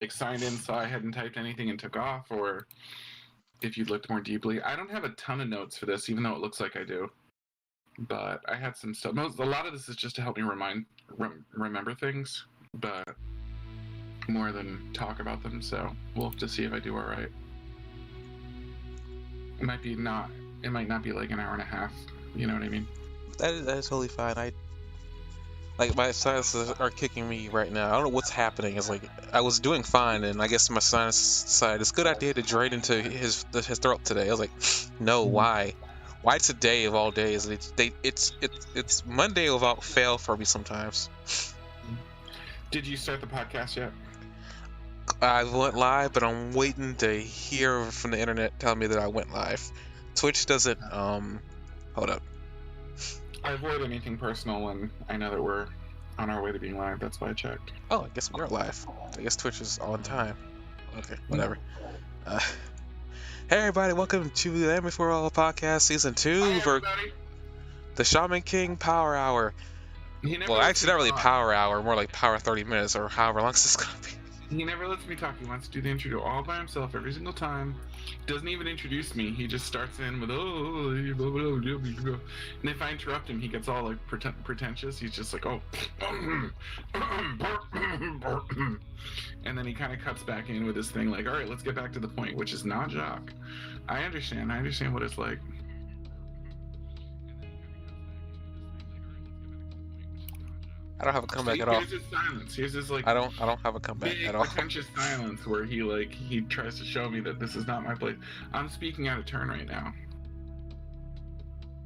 like signed in, saw I hadn't typed anything and took off, or if you looked more deeply. I don't have a ton of notes for this, even though it looks like I do. But I had some stuff. A lot of this is just to help me remember things, but more than talk about them. So we'll have to see if I do all right. It might not be like an hour and a half. You know what I mean? That is totally fine. Like, my sinuses are kicking me right now. I don't know what's happening. It's like I was doing fine, and I guess my sinus decided it's a good idea to drain into his throat today. I was like, no, why? Why today of all days? It's Monday without fail for me sometimes. Did you start the podcast yet? I went live, but I'm waiting to hear from the internet telling me that I went live. Twitch doesn't. Hold up. I avoid anything personal when I know that we're on our way to being live. That's why I checked. Oh, I guess we're live. I guess Twitch is on time. Okay, whatever. Hey everybody, welcome to the Anime4All podcast season 2 for the Shaman King Power Hour. Well, actually, not really Power Hour, more like Power 30 minutes or however long this is gonna be. He never lets me talk. He wants to do the intro all by himself every single time. Doesn't even introduce me. He just starts in with and if I interrupt him, he gets all like pretentious. He's just like, oh, and then he kind of cuts back in with his thing like, all right, let's get back to the point, which is not Jock. I understand what it's like. I don't have a comeback at all. Here's his silence. Here's his like. I don't have a comeback at all. Pretentious silence where he tries to show me that this is not my place. I'm speaking out of turn right now.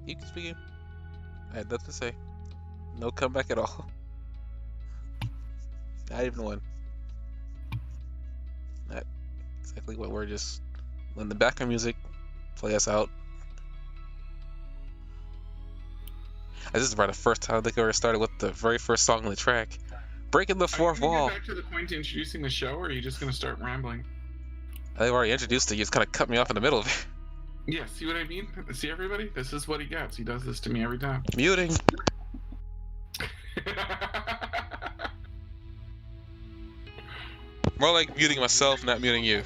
You can speak. I had nothing to say. No comeback at all. Not even one. Not exactly what we're just letting the background music play us out. This is about the first time I think I ever started with the very first song on the track. Breaking the fourth wall. Get back to the point to introducing the show, or are you just going to start rambling? I've already introduced it. You just kind of cut me off in the middle of it. Yeah, see what I mean? See, everybody? This is what he gets. He does this to me every time. Muting. More like muting myself, not muting you.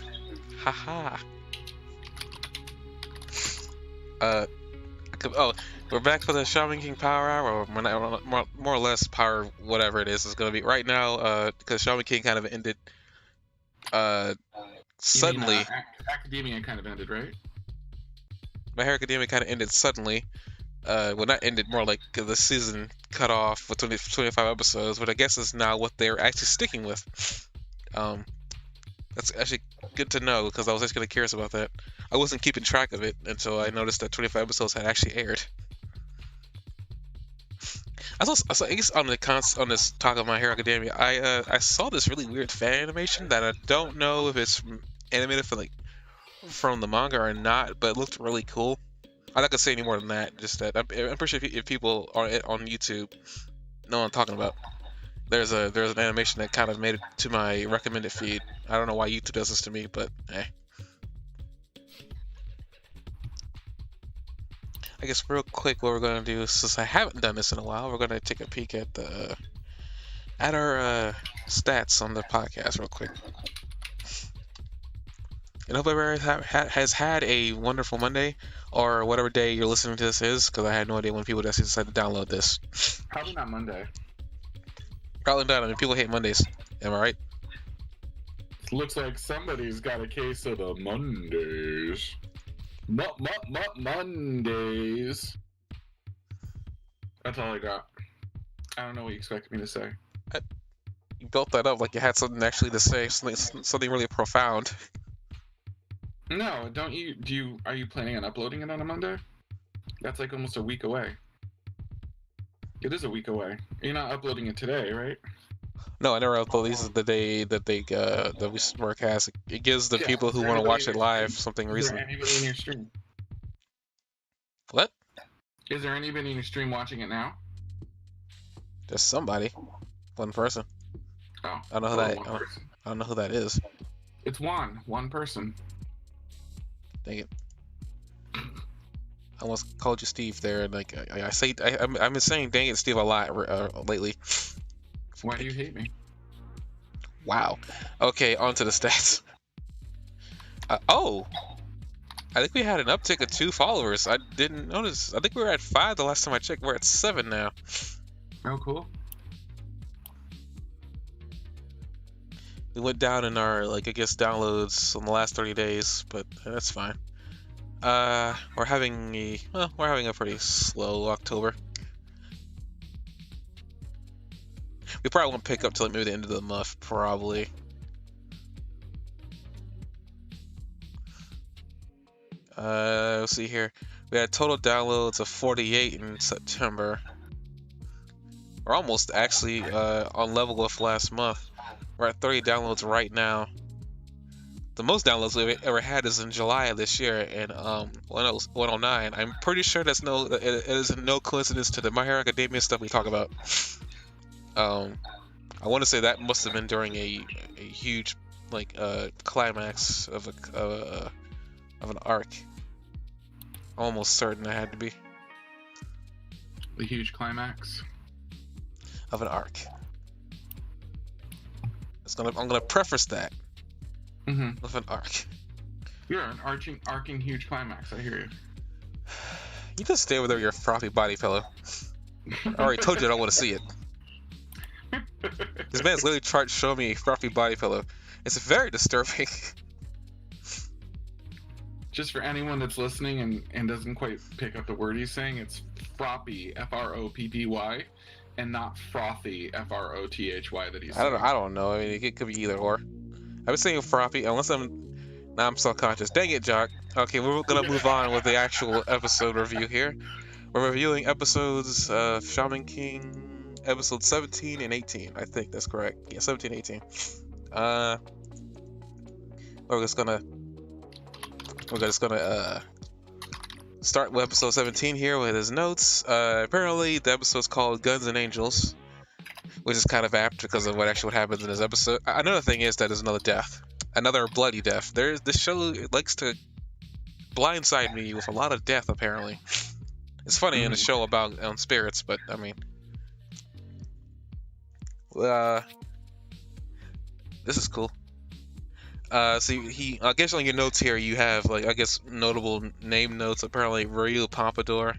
Haha. We're back for the Shaman King Power Hour, or more or less Power, whatever it is going to be right now. Because Shaman King kind of ended suddenly. Academia kind of ended, right? My Hero Academia kind of ended suddenly. Well, not ended, more like the season cut off with 25 episodes, but I guess is now what they're actually sticking with. That's actually good to know, because I was actually curious about that. I wasn't keeping track of it until I noticed that 25 episodes had actually aired. I guess on this talk of My Hero Academia, I saw this really weird fan animation that I don't know if it's animated from the manga or not, but it looked really cool. I'm not gonna say any more than that. Just that I'm pretty sure if people are on YouTube know what I'm talking about. There's an animation that kind of made it to my recommended feed. I don't know why YouTube does this to me, but hey. I guess real quick, what we're gonna do, since I haven't done this in a while, we're gonna take a peek at our stats on the podcast real quick. And hope everybody has had a wonderful Monday, or whatever day you're listening to this is, because I had no idea when people actually decided to download this. Probably not Monday. Probably not. I mean, people hate Mondays. Am I right? Looks like somebody's got a case of the Mondays. Mondays. That's all I got. I don't know what you expected me to say. You built that up like you had something actually to say, something really profound. No, don't you? Are you planning on uploading it on a Monday? That's like almost a week away. It is a week away. You're not uploading it today, right? No, I never upload these. The day that we broadcast, it gives the people who want to watch it live something recent. Is there anybody in your stream? What? Is there anybody in your stream watching it now? Just somebody, one person. Oh, I don't know who that. I don't know who that is. It's one person. Dang it. I almost called you Steve there, and like I've been saying "dang it, Steve" a lot lately. Why do you hate me? Wow. Okay, on to the stats. Oh, I think we had an uptick of 2 followers. I didn't notice. I think we were at 5 the last time I checked. We're at 7 now. Oh, cool. We went down in our, like, I guess, downloads in the last 30 days, but that's fine. We're having a pretty slow October. We probably won't pick up till like maybe the end of the month, probably. Let's see here. We had total downloads of 48 in September. We're almost actually on level with last month. We're at 30 downloads right now. The most downloads we've ever had is in July of this year, and 109. I'm pretty sure it is no coincidence to the My Hero Academia stuff we talk about. I want to say that must have been during a huge climax of an arc. I'm almost certain I had to be. The huge climax of an arc. I'm gonna preface that. With an arc. Yeah, an arcing huge climax. I hear you. You just stay over there with your frothy body, fellow. I already told you I don't want to see it. This man's literally tried to show me a frothy body pillow. It's very disturbing. Just for anyone that's listening and doesn't quite pick up the word he's saying, it's froppy, F-R-O-P-P-Y, and not frothy, F-R-O-T-H-Y that he's saying. I don't know. I mean, it could be either or. I've been saying frothy unless I'm self-conscious. Dang it, Jock. Okay, we're gonna move on with the actual episode review here. We're reviewing episodes of Shaman King, episodes 17 and 18. I think that's correct. Yeah, 17 and 18. We're just gonna start with episode 17 here with his notes. Apparently, the episode's called Guns and Angels, which is kind of apt because of what happens in this episode. Another thing is that there's another death, another bloody death. This show likes to blindside me with a lot of death. Apparently, it's funny in a show about spirits, but I mean, this is cool. So I guess on your notes here you have notable name notes. Apparently, Ryu Pompadour.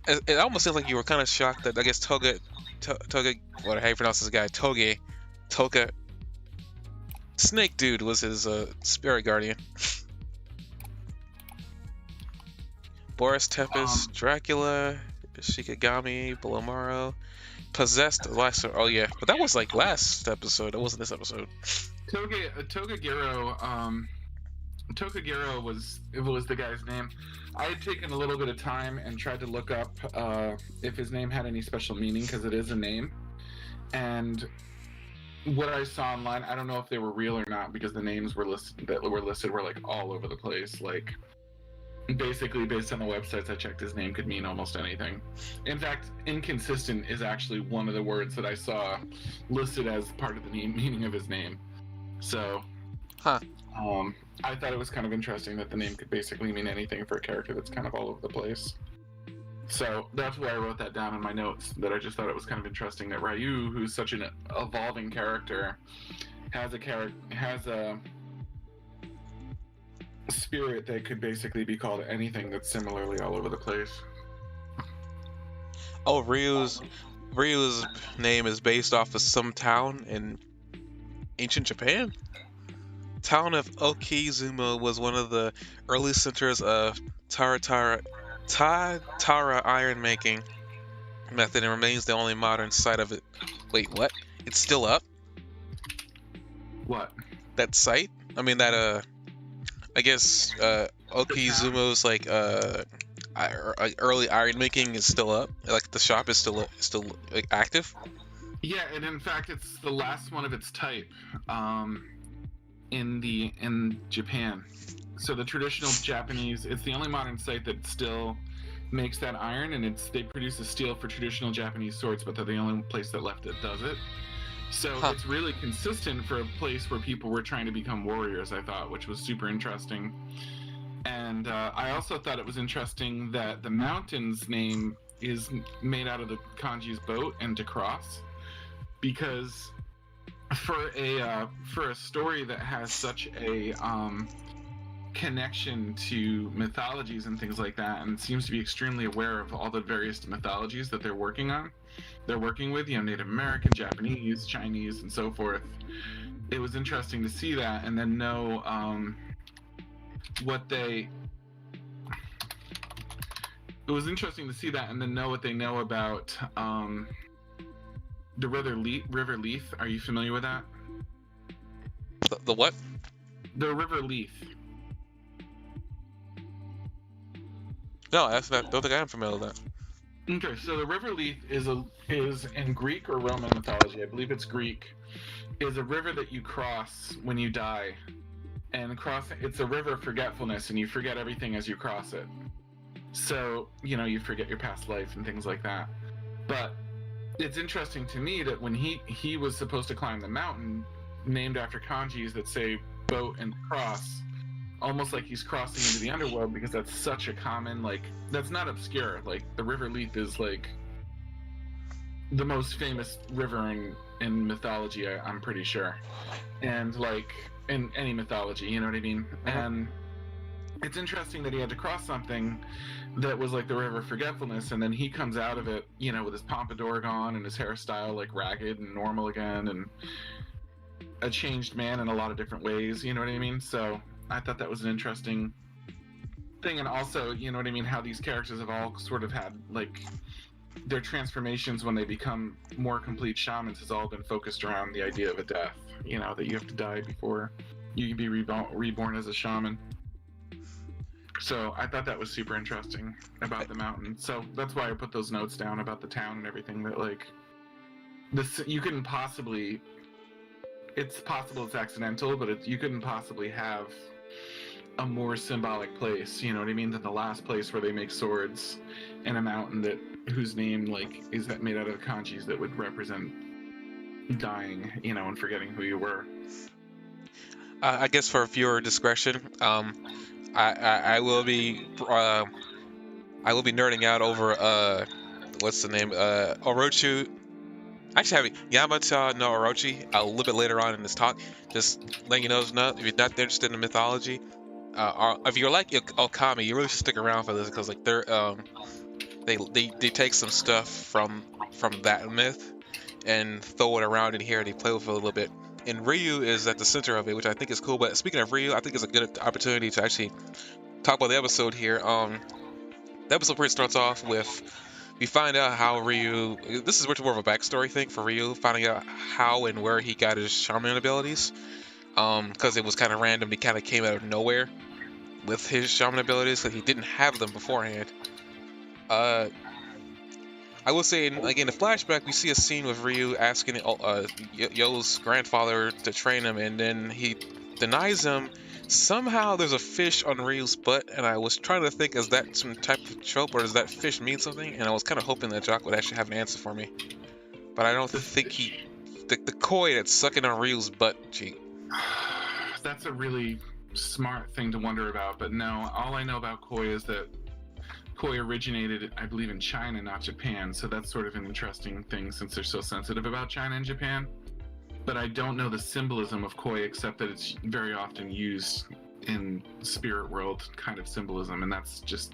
It almost seems like you were kind of shocked that I guess Toga, how you pronounce this guy? Toga. Snake Dude was his spirit guardian. Boris Tempest, Dracula, Shikigami, Bolomaro, Possessed. Oh yeah, but that was like last episode. It wasn't this episode. Togagero was the guy's name. I had taken a little bit of time and tried to look up if his name had any special meaning, because it is a name. And what I saw online, I don't know if they were real or not, because the names were listed were like all over the place. Like, basically, based on the websites I checked, his name could mean almost anything. In fact, inconsistent is actually one of the words that I saw listed as part of the meaning of his name. So, I thought it was kind of interesting that the name could basically mean anything for a character that's kind of all over the place. So that's why I wrote that down in my notes, that I just thought it was kind of interesting that Ryu, who's such an evolving character, has a spirit that could basically be called anything that's similarly all over the place. Oh, Ryu's name is based off of some town in ancient Japan. Town of Okizumo was one of the early centers of Tara iron making method and remains the only modern site of it. Wait, what? It's still up? What? That site? I mean that I guess Okizumo's early iron making is still up. Like the shop is still like, active. Yeah, and in fact, it's the last one of its type in Japan. So the traditional Japanese, it's the only modern site that still makes that iron, and they produce the steel for traditional Japanese swords, but they're the only place that does it. So It's really consistent for a place where people were trying to become warriors, I thought, which was super interesting. And I also thought it was interesting that the mountain's name is made out of the kanji's boat and to cross, because for a story that has such a connection to mythologies and things like that, and seems to be extremely aware of all the various mythologies that they're working with, Native American, Japanese, Chinese, and so forth. It was interesting to see that, and then know what they know about the River Leith. Are you familiar with that? The what? The River Leith. No, that's not. Don't think I'm familiar with that. Okay, so the River Leith is in Greek or Roman mythology. I believe it's Greek. Is a river that you cross when you die, and it's a river of forgetfulness, and you forget everything as you cross it. So you forget your past life and things like that. But it's interesting to me that when he was supposed to climb the mountain, named after kanjis that say boat and cross, almost like he's crossing into the underworld, because that's such a common, that's not obscure. The River Leith is the most famous river in mythology, I'm pretty sure, and in any mythology, you know what I mean? And it's interesting that he had to cross something that was like the River of Forgetfulness, and then he comes out of it, with his pompadour gone and his hairstyle ragged and normal again, and a changed man in a lot of different ways, you know what I mean? So I thought that was an interesting thing, and also, you know what I mean, how these characters have all sort of had their transformations when they become more complete shamans has all been focused around the idea of a death, that you have to die before you can be reborn as a shaman. So I thought that was super interesting about the mountain. So that's why I put those notes down about the town and everything, that you couldn't possibly, it's possible it's accidental, but you couldn't possibly have a more symbolic place, you know what I mean, than the last place where they make swords in a mountain whose name is that made out of kanjis that would represent dying, and forgetting who you were. I guess for viewer discretion, I will be nerding out over what's the name, Orochi. Actually, having Yamata no Orochi a little bit later on in this talk. Just letting you know, if you're not interested in the mythology, if you're like Okami, you really should stick around for this, because they take some stuff from that myth and throw it around in here, and they play with it a little bit. And Ryu is at the center of it, which I think is cool. But speaking of Ryu, I think it's a good opportunity to actually talk about the episode here. The episode pretty starts off with, we find out how Ryu, this is much more of a backstory thing for Ryu, finding out how and where he got his shaman abilities. Because it was kind of random. He kind of came out of nowhere with his shaman abilities, because he didn't have them beforehand. I will say, in the flashback, we see a scene with Ryu asking Yo's grandfather to train him, and then he denies him. Somehow there's a fish on Ryu's butt, and I was trying to think, is that some type of trope, or does that fish mean something? And I was kind of hoping that Jock would actually have an answer for me. But I don't think the koi that's sucking on Ryu's butt cheek. That's a really smart thing to wonder about, but no, all I know about koi is that koi originated, I believe, in China, not Japan, so that's sort of an interesting thing since they're so sensitive about China and Japan. But I don't know the symbolism of koi, except that it's very often used in spirit world kind of symbolism, and that's just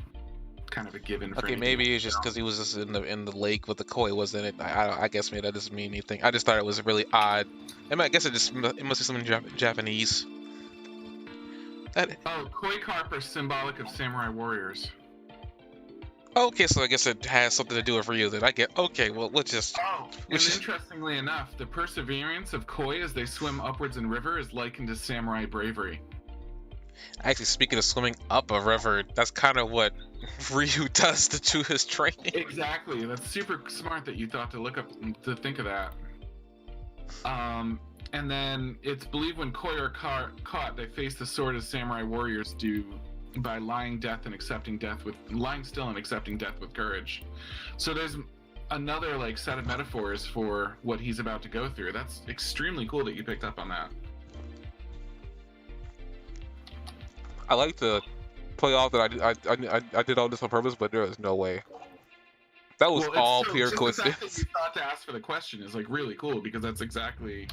kind of a given. Okay, maybe it's just because he was just in the lake with the koi was in it. I guess maybe that doesn't mean anything. I just thought it was really odd. I guess it must be something Japanese. Koi carp are symbolic of samurai warriors. Okay, so I guess it has something to do with Ryu then. I get, okay, well, let's just... Interestingly enough, the perseverance of koi as they swim upwards in river is likened to samurai bravery. Actually, speaking of swimming up a river, that's kind of what Ryu does to his training. Exactly, that's super smart that you thought to think of that. And then it's believed when koi are caught, they face the sword as samurai warriors do, by lying still and accepting death with courage. So there's another set of metaphors for what he's about to go through. That's extremely cool that you picked up on that. I like to play off that I did all this on purpose, but there is no way. That was all pure coincidence. The fact that you thought to ask for the question is really cool, because that's exactly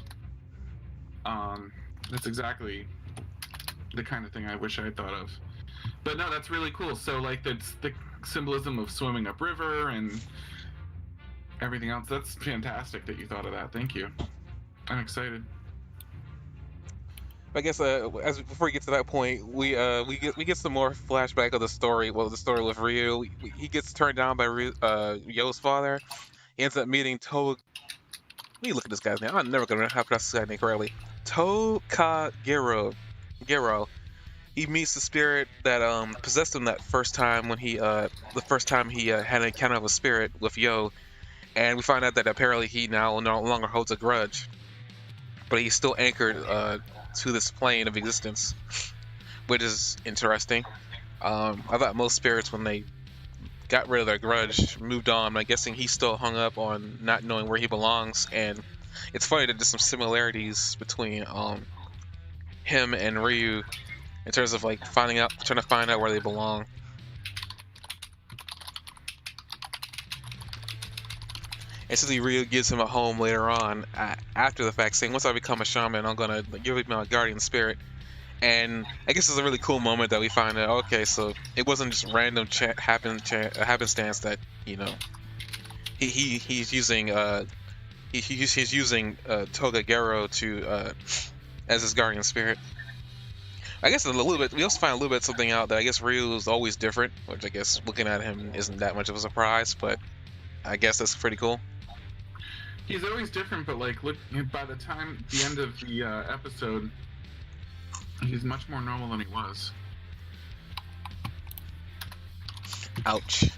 That's exactly the kind of thing I wish I had thought of. But no, that's really cool. So like that's the symbolism of swimming upriver and everything else. That's fantastic that you thought of that. Thank you. I'm excited. I guess before we get to that point, we get some more flashback of the story. Well, the story with Ryu. He gets turned down by Yo's father. He ends up meeting Let me look at this guy's name. I'm never gonna have to pronounce this guy's name correctly. Gero. He meets the spirit that possessed him that first time when the first time he had an encounter with a spirit with Yo, and we find out that apparently he now no longer holds a grudge, but he's still anchored to this plane of existence, which is interesting. I thought most spirits, when they got rid of their grudge, moved on. I'm guessing he's still hung up on not knowing where he belongs, and it's funny that there's some similarities between him and Ryu in terms of like trying to find out where they belong. And since Ryu gives him a home later on, after the fact, saying, once I become a shaman, I'm gonna give you my guardian spirit. And I guess it's a really cool moment that we find out, okay, so it wasn't just random happenstance that, you know, he's using he's using Toga Gero to as his guardian spirit. I guess a little bit. We also find a little bit something out that I guess Ryu is always different, which I guess looking at him isn't that much of a surprise, but I guess that's pretty cool. He's always different, but like, look, by the end of the episode, he's much more normal than he was. Ouch.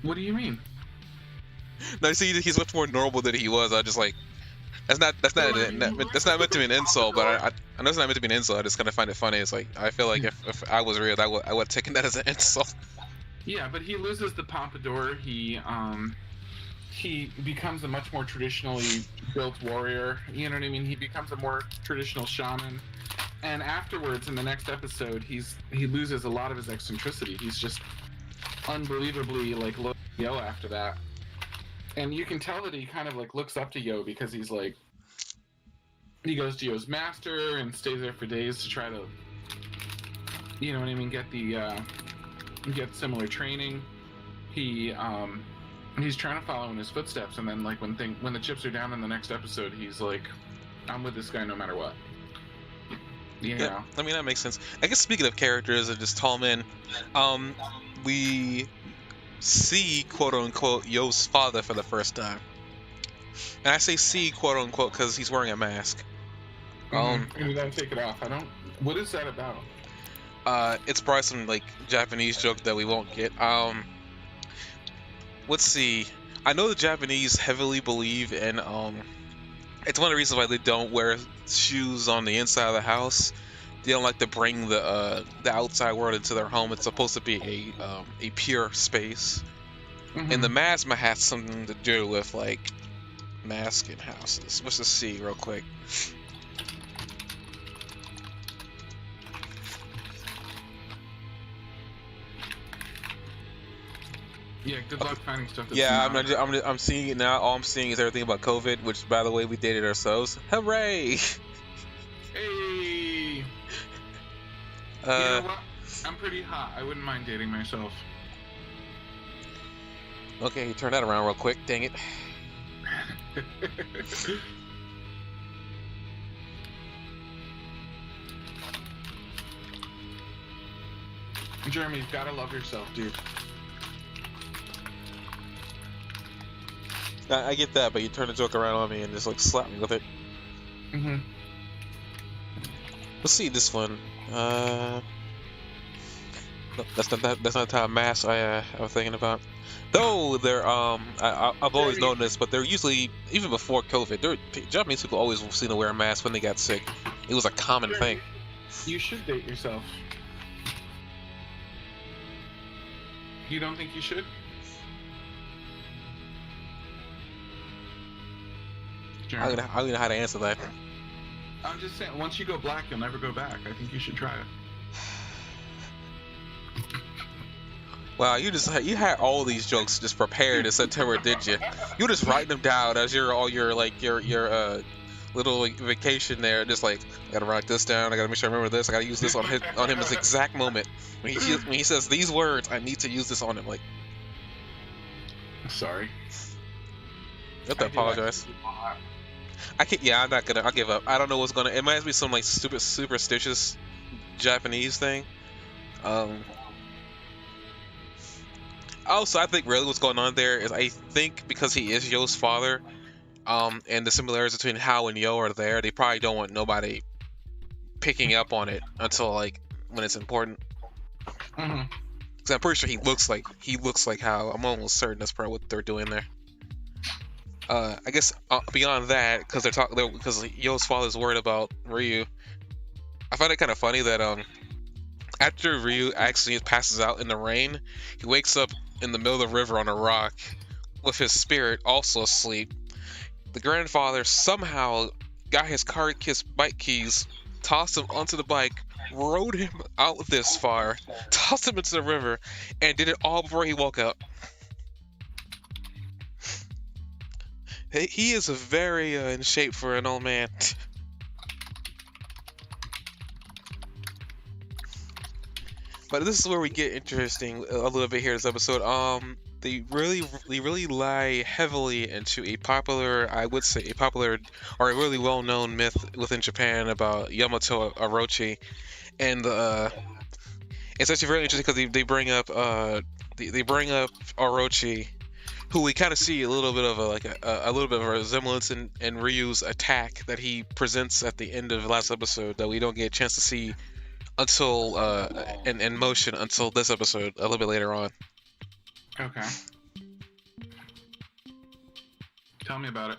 What do you mean? No, see, he's much more normal than he was. I just like that's not meant to be an insult, but I know it's not meant to be an insult. I just kind of find it funny. It's like I feel like if I was real, I would have taken that as an insult. Yeah, but he loses the pompadour. He becomes a much more traditionally built warrior. You know what I mean? He becomes a more traditional shaman. And afterwards, in the next episode, he loses a lot of his eccentricity. He's just unbelievably like low Yo after that. And you can tell that he kind of like looks up to Yo because he's like, he goes to Yo's master and stays there for days to try to, you know what I mean, get similar training. He's trying to follow in his footsteps, and then like when the chips are down in the next episode, he's like, I'm with this guy no matter what. You know? Yeah, I mean that makes sense. I guess speaking of characters and just tall men, we see quote unquote Yo's father for the first time, and I say see quote unquote because he's wearing a mask. And you gotta take it off. What is that about? It's probably some like Japanese joke that we won't get. Let's see. I know the Japanese heavily believe in it's one of the reasons why they don't wear shoes on the inside of the house. They don't like to bring the outside world into their home. It's supposed to be a pure space. And the mask might have something to do with like mask in houses. Let's just see real quick. Yeah, good luck finding stuff. Yeah, I'm seeing it now. All I'm seeing is everything about COVID, which, by the way, we dated ourselves. Hooray! Hey! You know what? I'm pretty hot. I wouldn't mind dating myself. Okay, turn that around real quick. Dang it. Jeremy, you've gotta love yourself, dude. I get that, but you turn the joke around on me and just like slap me with it. Let's see this one. No, that's not the type of mask I was thinking about. Though they're I've always known this, but they're usually, even before COVID, Japanese people always seem to wear a mask when they got sick. It was a common thing. You should date yourself. You don't think you should? I don't know how to answer that. I'm just saying, once you go black, you'll never go back. I think you should try it. Wow, you had all these jokes just prepared in September, did you? You just write them down as your little like, vacation there. Just like, I gotta write this down. I gotta make sure I remember this. I gotta use this on him at this exact moment when he says these words. I need to use this on him. Like, Sorry. I have to apologize. I can't. Yeah, I'm not gonna. I'll give up. I don't know what's gonna. It might be some like stupid superstitious Japanese thing. Also, I think really what's going on there is I think because he is Yo's father, and the similarities between Hao and Yo are there, they probably don't want nobody picking up on it until like when it's important. Mm-hmm. Because I'm pretty sure he looks like Hao. I'm almost certain that's probably what they're doing there. I guess beyond that, because because Yo's father's worried about Ryu. I find it kind of funny that after Ryu actually passes out in the rain, he wakes up in the middle of the river on a rock with his spirit also asleep. The grandfather somehow got his bike keys, tossed him onto the bike, rode him out this far, tossed him into the river, and did it all before he woke up. He is very in shape for an old man. But this is where we get interesting a little bit here this episode. They really lie heavily into a popular, I would say a popular or a really well-known myth within Japan about Yamato Orochi, and it's actually very interesting because they bring up Orochi, who we kind of see a little bit of a little bit of a resemblance in Ryu's attack that he presents at the end of the last episode that we don't get a chance to see until in motion until this episode a little bit later on. Okay. Tell me about it.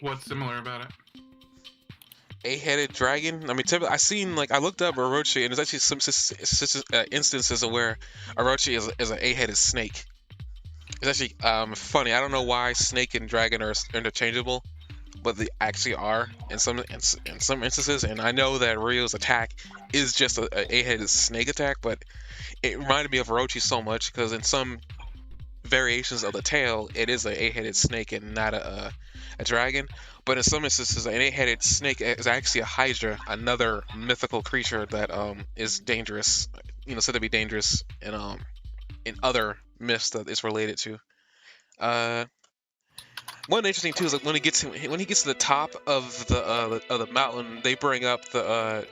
What's similar about it? Eight-headed dragon. I mean, I seen I looked up Orochi, and there's actually some instances of where Orochi is an eight-headed snake. It's actually funny. I don't know why snake and dragon are interchangeable, but they actually are in some instances. And I know that Ryu's attack is just a eight-headed snake attack, but it reminded me of Orochi so much because in some variations of the tail, it is an eight-headed snake and not a dragon. But in some instances, an eight-headed snake is actually a Hydra, another mythical creature that is dangerous. Said to be dangerous in other myths that it's related to. One interesting too is when he gets to the top of the mountain, they bring up they're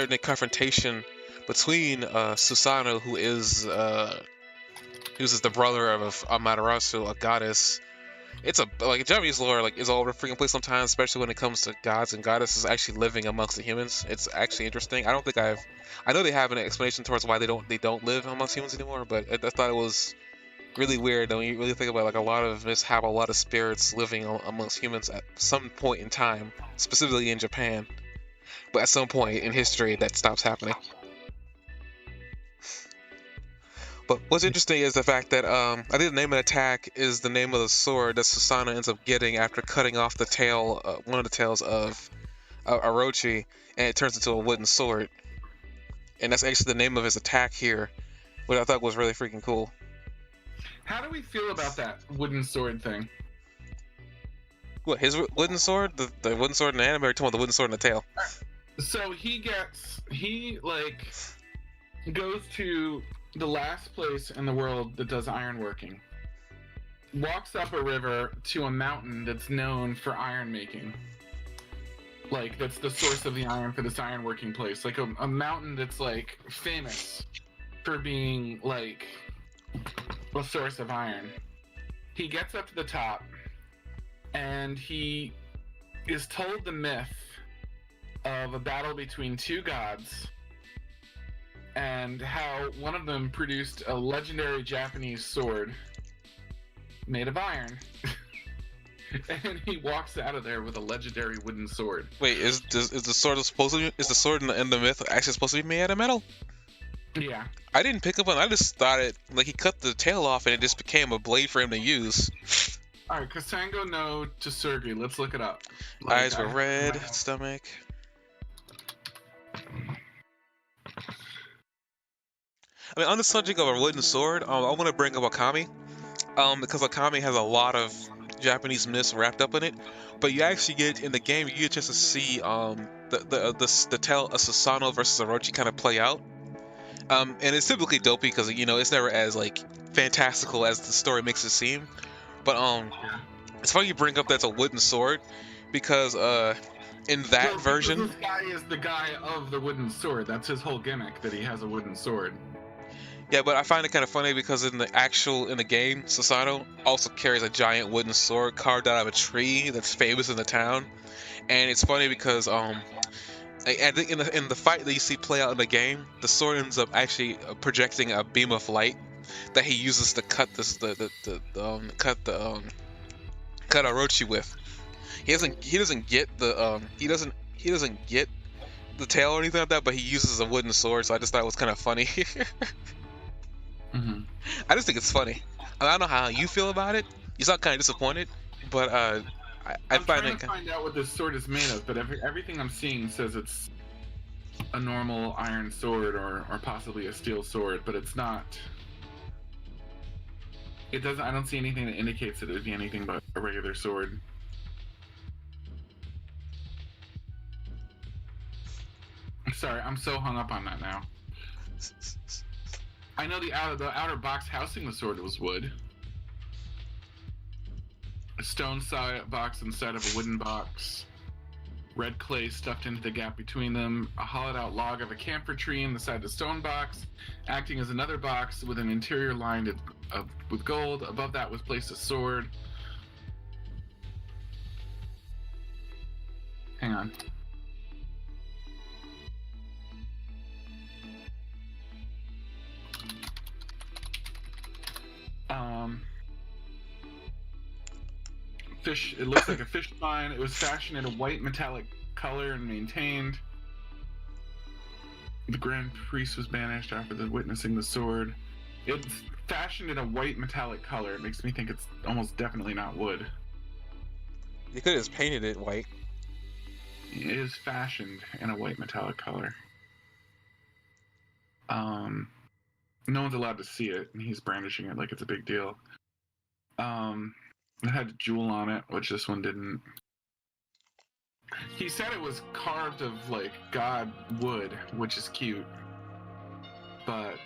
in a confrontation between Susanoo, who is the brother of Amaterasu, a goddess. It's Japanese lore is all over the freaking place sometimes, especially when it comes to gods and goddesses actually living amongst the humans. It's actually interesting. I know they have an explanation towards why they don't live amongst humans anymore, but I thought it was really weird when you really think about a lot of myths have a lot of spirits living amongst humans at some point in time, specifically in Japan. But at some point in history, that stops happening. But what's interesting is the fact that I think the name of the attack is the name of the sword that Susanoo ends up getting after cutting off the tail, one of the tails of Orochi, and it turns into a wooden sword. And that's actually the name of his attack here, which I thought was really freaking cool. How do we feel about that wooden sword thing? What, his wooden sword? The wooden sword in the anime, or talking about the wooden sword in the tail? So he goes to the last place in the world that does ironworking. Walks up a river to a mountain that's known for iron making. That's the source of the iron for this ironworking place. A mountain that's famous for being a source of iron. He gets up to the top and he is told the myth of a battle between two gods and how one of them produced a legendary Japanese sword made of iron. And he walks out of there with a legendary wooden sword. Wait, is the sword is the sword in the myth actually supposed to be made out of metal? Yeah. I didn't pick up on it. I just thought he cut the tail off and it just became a blade for him to use. Alright, Kasango no Tsurugi. Let's look it up. Eyes were red, stomach. I mean, on the subject of a wooden sword, I want to bring up Akami. Because Akami has a lot of Japanese myths wrapped up in it, but you actually get in the game you get just to see the tale of Susanoo versus Orochi kind of play out. And it's typically dopey because it's never as like fantastical as the story makes it seem. But it's funny you bring up that's a wooden sword because in that version, this guy is the guy of the wooden sword. That's his whole gimmick, that he has a wooden sword. yeah. But I find it kind of funny because in the game, Susanoo also carries a giant wooden sword carved out of a tree that's famous in the town, and it's funny because I think in the fight that you see play out in the game, the sword ends up actually projecting a beam of light that he uses to cut cut Orochi with. He doesn't get the tail or anything like that, but he uses a wooden sword. So I just thought it was kind of funny. Mm-hmm. I just think it's funny. I don't know how you feel about it. You sound kind of disappointed, but I I'm find trying to find out what this sword is made of, but everything I'm seeing says it's a normal iron sword or possibly a steel sword, but it's not. It doesn't. I don't see anything that indicates that it would be anything but a regular sword. I'm sorry, I'm so hung up on that now. I know the outer box housing the sword was wood. A stone box inside of a wooden box. Red clay stuffed into the gap between them. A hollowed out log of a camphor tree inside the stone box, acting as another box with an interior lined with gold. Above that was placed a sword. Hang on. Fish. It looks like a fish spine. It was fashioned in a white metallic color and maintained. The Grand Priest was banished after witnessing the sword. It's fashioned in a white metallic color. It makes me think it's almost definitely not wood. You could have just painted it white. It is fashioned in a white metallic color. No one's allowed to see it, and he's brandishing it like it's a big deal. It had a jewel on it, which this one didn't. He said it was carved of like god wood, which is cute, but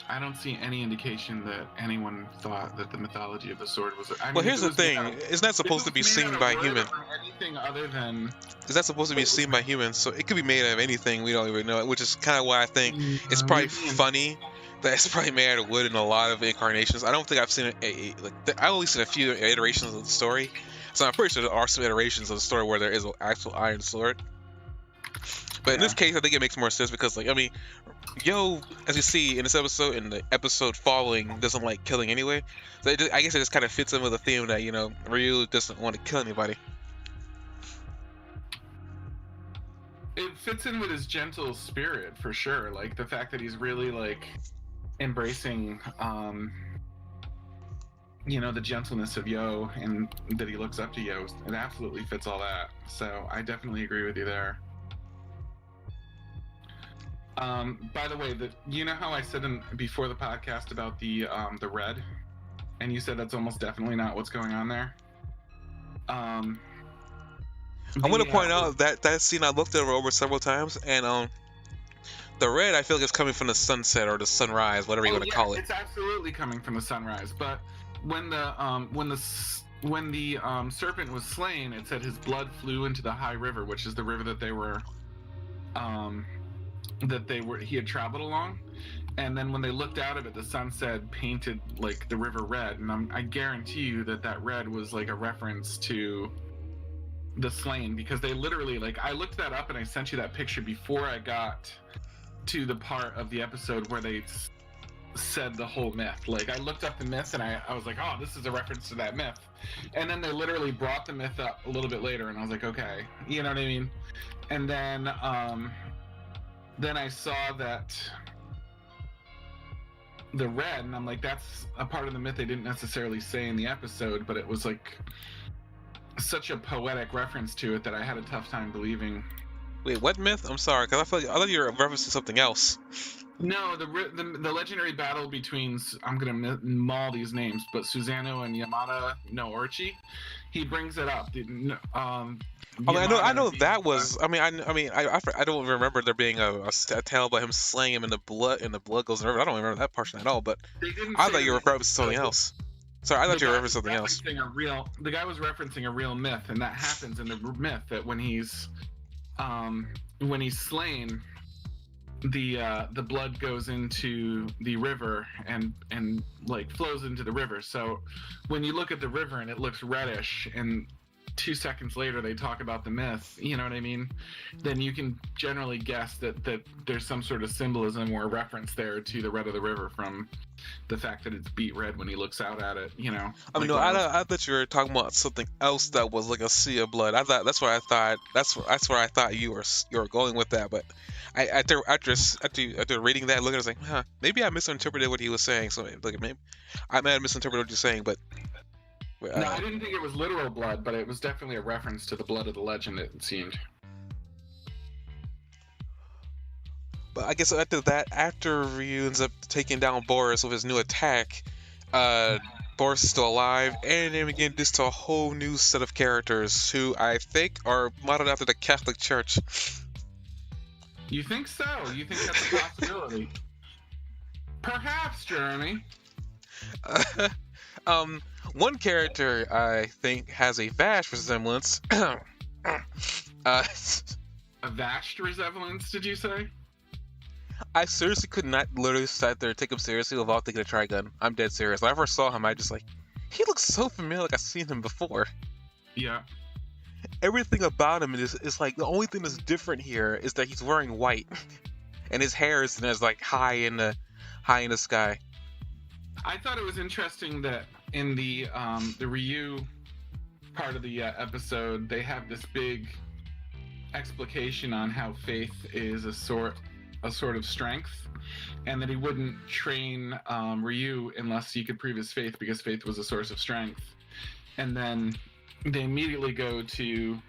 I don't see any indication that anyone thought that the mythology of the sword was. Well, here's the thing: it's not supposed to be seen by humans. Anything other than it's not supposed to be seen by humans, so it could be made out of anything. We don't even know it, which is kind of why I think it's probably funny that it's probably made out of wood in a lot of incarnations. I don't think I've seen I've only seen a few iterations of the story, so I'm pretty sure there are some iterations of the story where there is an actual iron sword. But in this case, I think it makes more sense because, like, I mean, Yo, as you see in this episode, in the episode following, doesn't like killing anyway. So I guess it just kind of fits in with the theme that, you know, Ryu doesn't want to kill anybody. It fits in with his gentle spirit, for sure. Like, the fact that he's really, like, embracing, you know, the gentleness of Yo, and that he looks up to Yo. It absolutely fits all that. So I definitely agree with you there. By the way, you know how I said before the podcast about the red, and you said that's almost definitely not what's going on there. I'm going to point out that scene I looked over several times, and the red I feel like is coming from the sunset or the sunrise, whatever you want to call it. It's absolutely coming from the sunrise. But when the serpent was slain, it said his blood flew into the high river, which is the river that he had traveled along. And then when they looked out of it, the sun said painted like the river red, and I guarantee you that red was like a reference to the slain, because they literally, like, I looked that up and I sent you that picture before I got to the part of the episode where they said the whole myth. Like, I looked up the myth and I was like, oh, this is a reference to that myth. And then they literally brought the myth up a little bit later, and I was like, okay, you know what I mean? And then I saw that the red, and I'm like, that's a part of the myth they didn't necessarily say in the episode, but it was like such a poetic reference to it that I had a tough time believing. Wait, what myth? I'm sorry, because I thought you were referencing something else. No, the legendary battle between, I'm gonna maul these names, but Susanoo and Yamada no Orchi, he brings it up. I mean, I Yamada know being, that was. I don't remember there being a tale about him slaying him, and the blood goes in the river. I don't remember that portion at all. But they didn't I say thought it you in were the referencing something episode. else. Sorry, I thought you were referencing something else. The guy was referencing a real myth, and that happens in the myth that when he's slain, the blood goes into the river and like flows into the river. So when you look at the river and it looks reddish, and 2 seconds later they talk about the myth, you know what I mean? Then you can generally guess that there's some sort of symbolism or reference there to the red of the river from the fact that it's beet red when he looks out at it, you know. I mean, Like, no, wow. I thought you were talking about something else that was like a sea of blood. I thought that's where I thought where I thought you were going with that. But after reading that, looking, I was like, huh, maybe I misinterpreted what he was saying. So like maybe I might have misinterpreted what you're saying. But No, I didn't think it was literal blood, but it was definitely a reference to the blood of the legend, it seemed. But I guess after Ryu ends up taking down Boris with his new attack, Boris is still alive, and then we get introduced to a whole new set of characters who I think are modeled after the Catholic Church. You think so? You think that's a possibility? Perhaps, Jeremy. One character I think has a vast resemblance. A vast resemblance, did you say? I seriously could not literally sit there and take him seriously without thinking of Trigun. I'm dead serious. When I first saw him, I just like, he looks so familiar, like I've seen him before. Yeah. Everything about him is like, the only thing that's different here is that he's wearing white, and his hair is like high in the sky. I thought it was interesting that in the Ryu part of the episode, they have this big explication on how faith is a sort of strength, and that he wouldn't train Ryu unless he could prove his faith, because faith was a source of strength. And then they immediately go to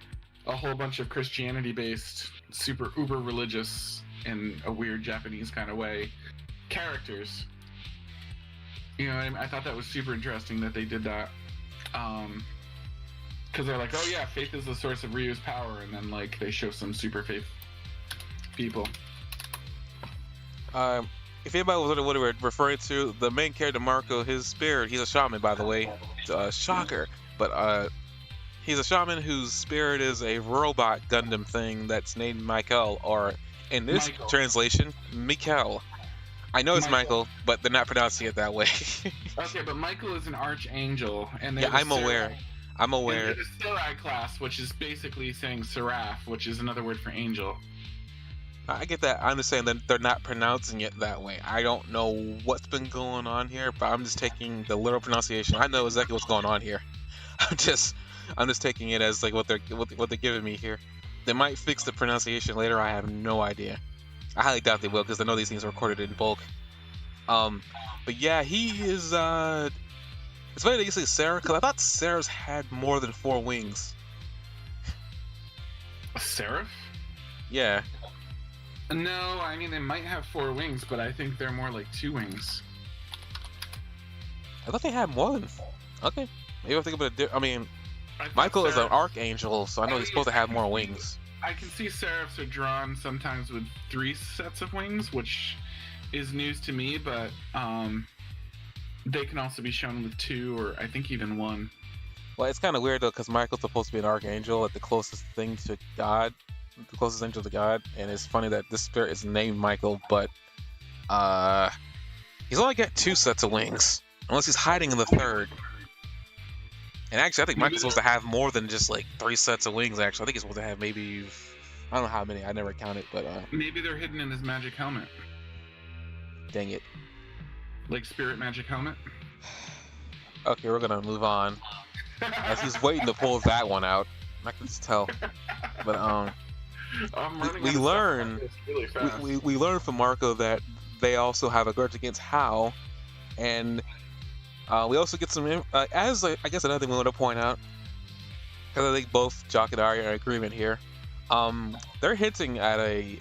a whole bunch of Christianity-based, super uber religious, in a weird Japanese kind of way, characters. You know, I thought that was super interesting that they did that. Because they're like, oh yeah, faith is the source of Ryu's power, and then like they show some super faith people. If anybody was wondering what we were referring to, the main character Marco, his spirit, he's a shaman, by the way. Shocker. But he's a shaman whose spirit is a robot Gundam thing that's named Michael, or in this translation, Mikkel. I know it's Michael, but they're not pronouncing it that way. Okay, but Michael is an archangel, and yeah, I'm aware. I'm aware. And the Sarai class, which is basically saying Seraph, which is another word for angel. I get that. I understand that they're not pronouncing it that way. I don't know what's been going on here, but I'm just taking the literal pronunciation. I know exactly what's going on here. I'm just taking it as like what they're giving me here. They might fix the pronunciation later. I have no idea. I highly doubt they will, because I know these things are recorded in bulk. But yeah, he is. It's funny that you say Sarah, because I thought Sarah's had more than 4 wings. A seraph? Yeah. No, I mean they might have 4 wings, but I think they're more like 2 wings. I thought they had more than. Okay, maybe I'm thinking about it. I mean, Michael is an archangel, so I know he's supposed to have more wings. I can see seraphs are drawn sometimes with 3 sets of wings, which is news to me, but they can also be shown with 2, or I think even 1. Well, it's kind of weird though, because Michael's supposed to be an archangel, like the closest thing to God, the closest angel to God, and it's funny that this spirit is named Michael, but he's only got 2 sets of wings, unless he's hiding in the 3rd. And actually, I think Michael's supposed to have more than just like 3 sets of wings. Actually, I think he's supposed to have maybe, I don't know how many. I never counted, but maybe they're hidden in his magic helmet. Dang it! Like spirit magic helmet. Okay, we're gonna move on. As he's waiting to pull that one out, I can just tell. But we learn we learn from Marco that they also have a grudge against Hao, and we also get some I guess another thing we want to point out, because I think both Jock and I are in agreement here. They're hinting at a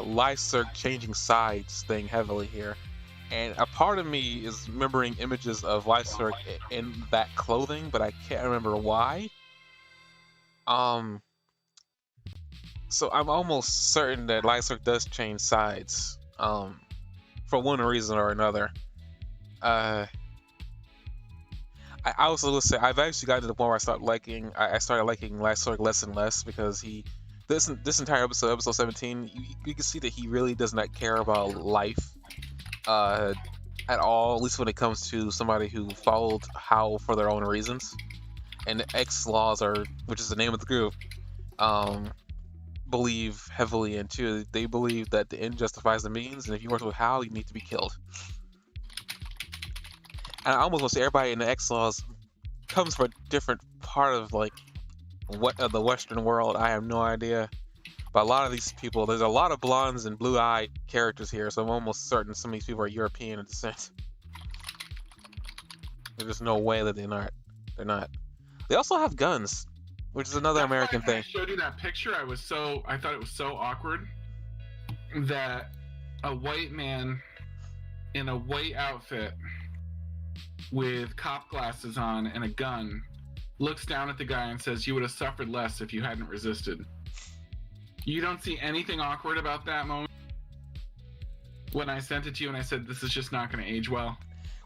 Lyserg changing sides thing heavily here, and a part of me is remembering images of Lyserg in that clothing, but I can't remember why. Um, so I'm almost certain that Lyserg does change sides, for one reason or another. Uh, I also will say I've actually gotten to the point where I started liking Lysorg less and less because this entire episode 17, you can see that he really does not care about life uh, at all, at least when it comes to somebody who followed Howl for their own reasons. And the X laws which is the name of the group, believe heavily into. They believe that the end justifies the means, and if you work with Howl, you need to be killed. And I almost want to say everybody in the X laws comes from a different part of the Western world. I have no idea. But a lot of these people, there's a lot of blondes and blue-eyed characters here, so I'm almost certain some of these people are European in descent. There's no way that they're not. They're not. They also have guns, which is another American thing. I showed you that picture. I thought it was so awkward that a white man in a white outfit with cop glasses on and a gun looks down at the guy and says, "You would have suffered less if you hadn't resisted." You don't see anything awkward about that moment? When I sent it to you and I said, this is just not going to age well.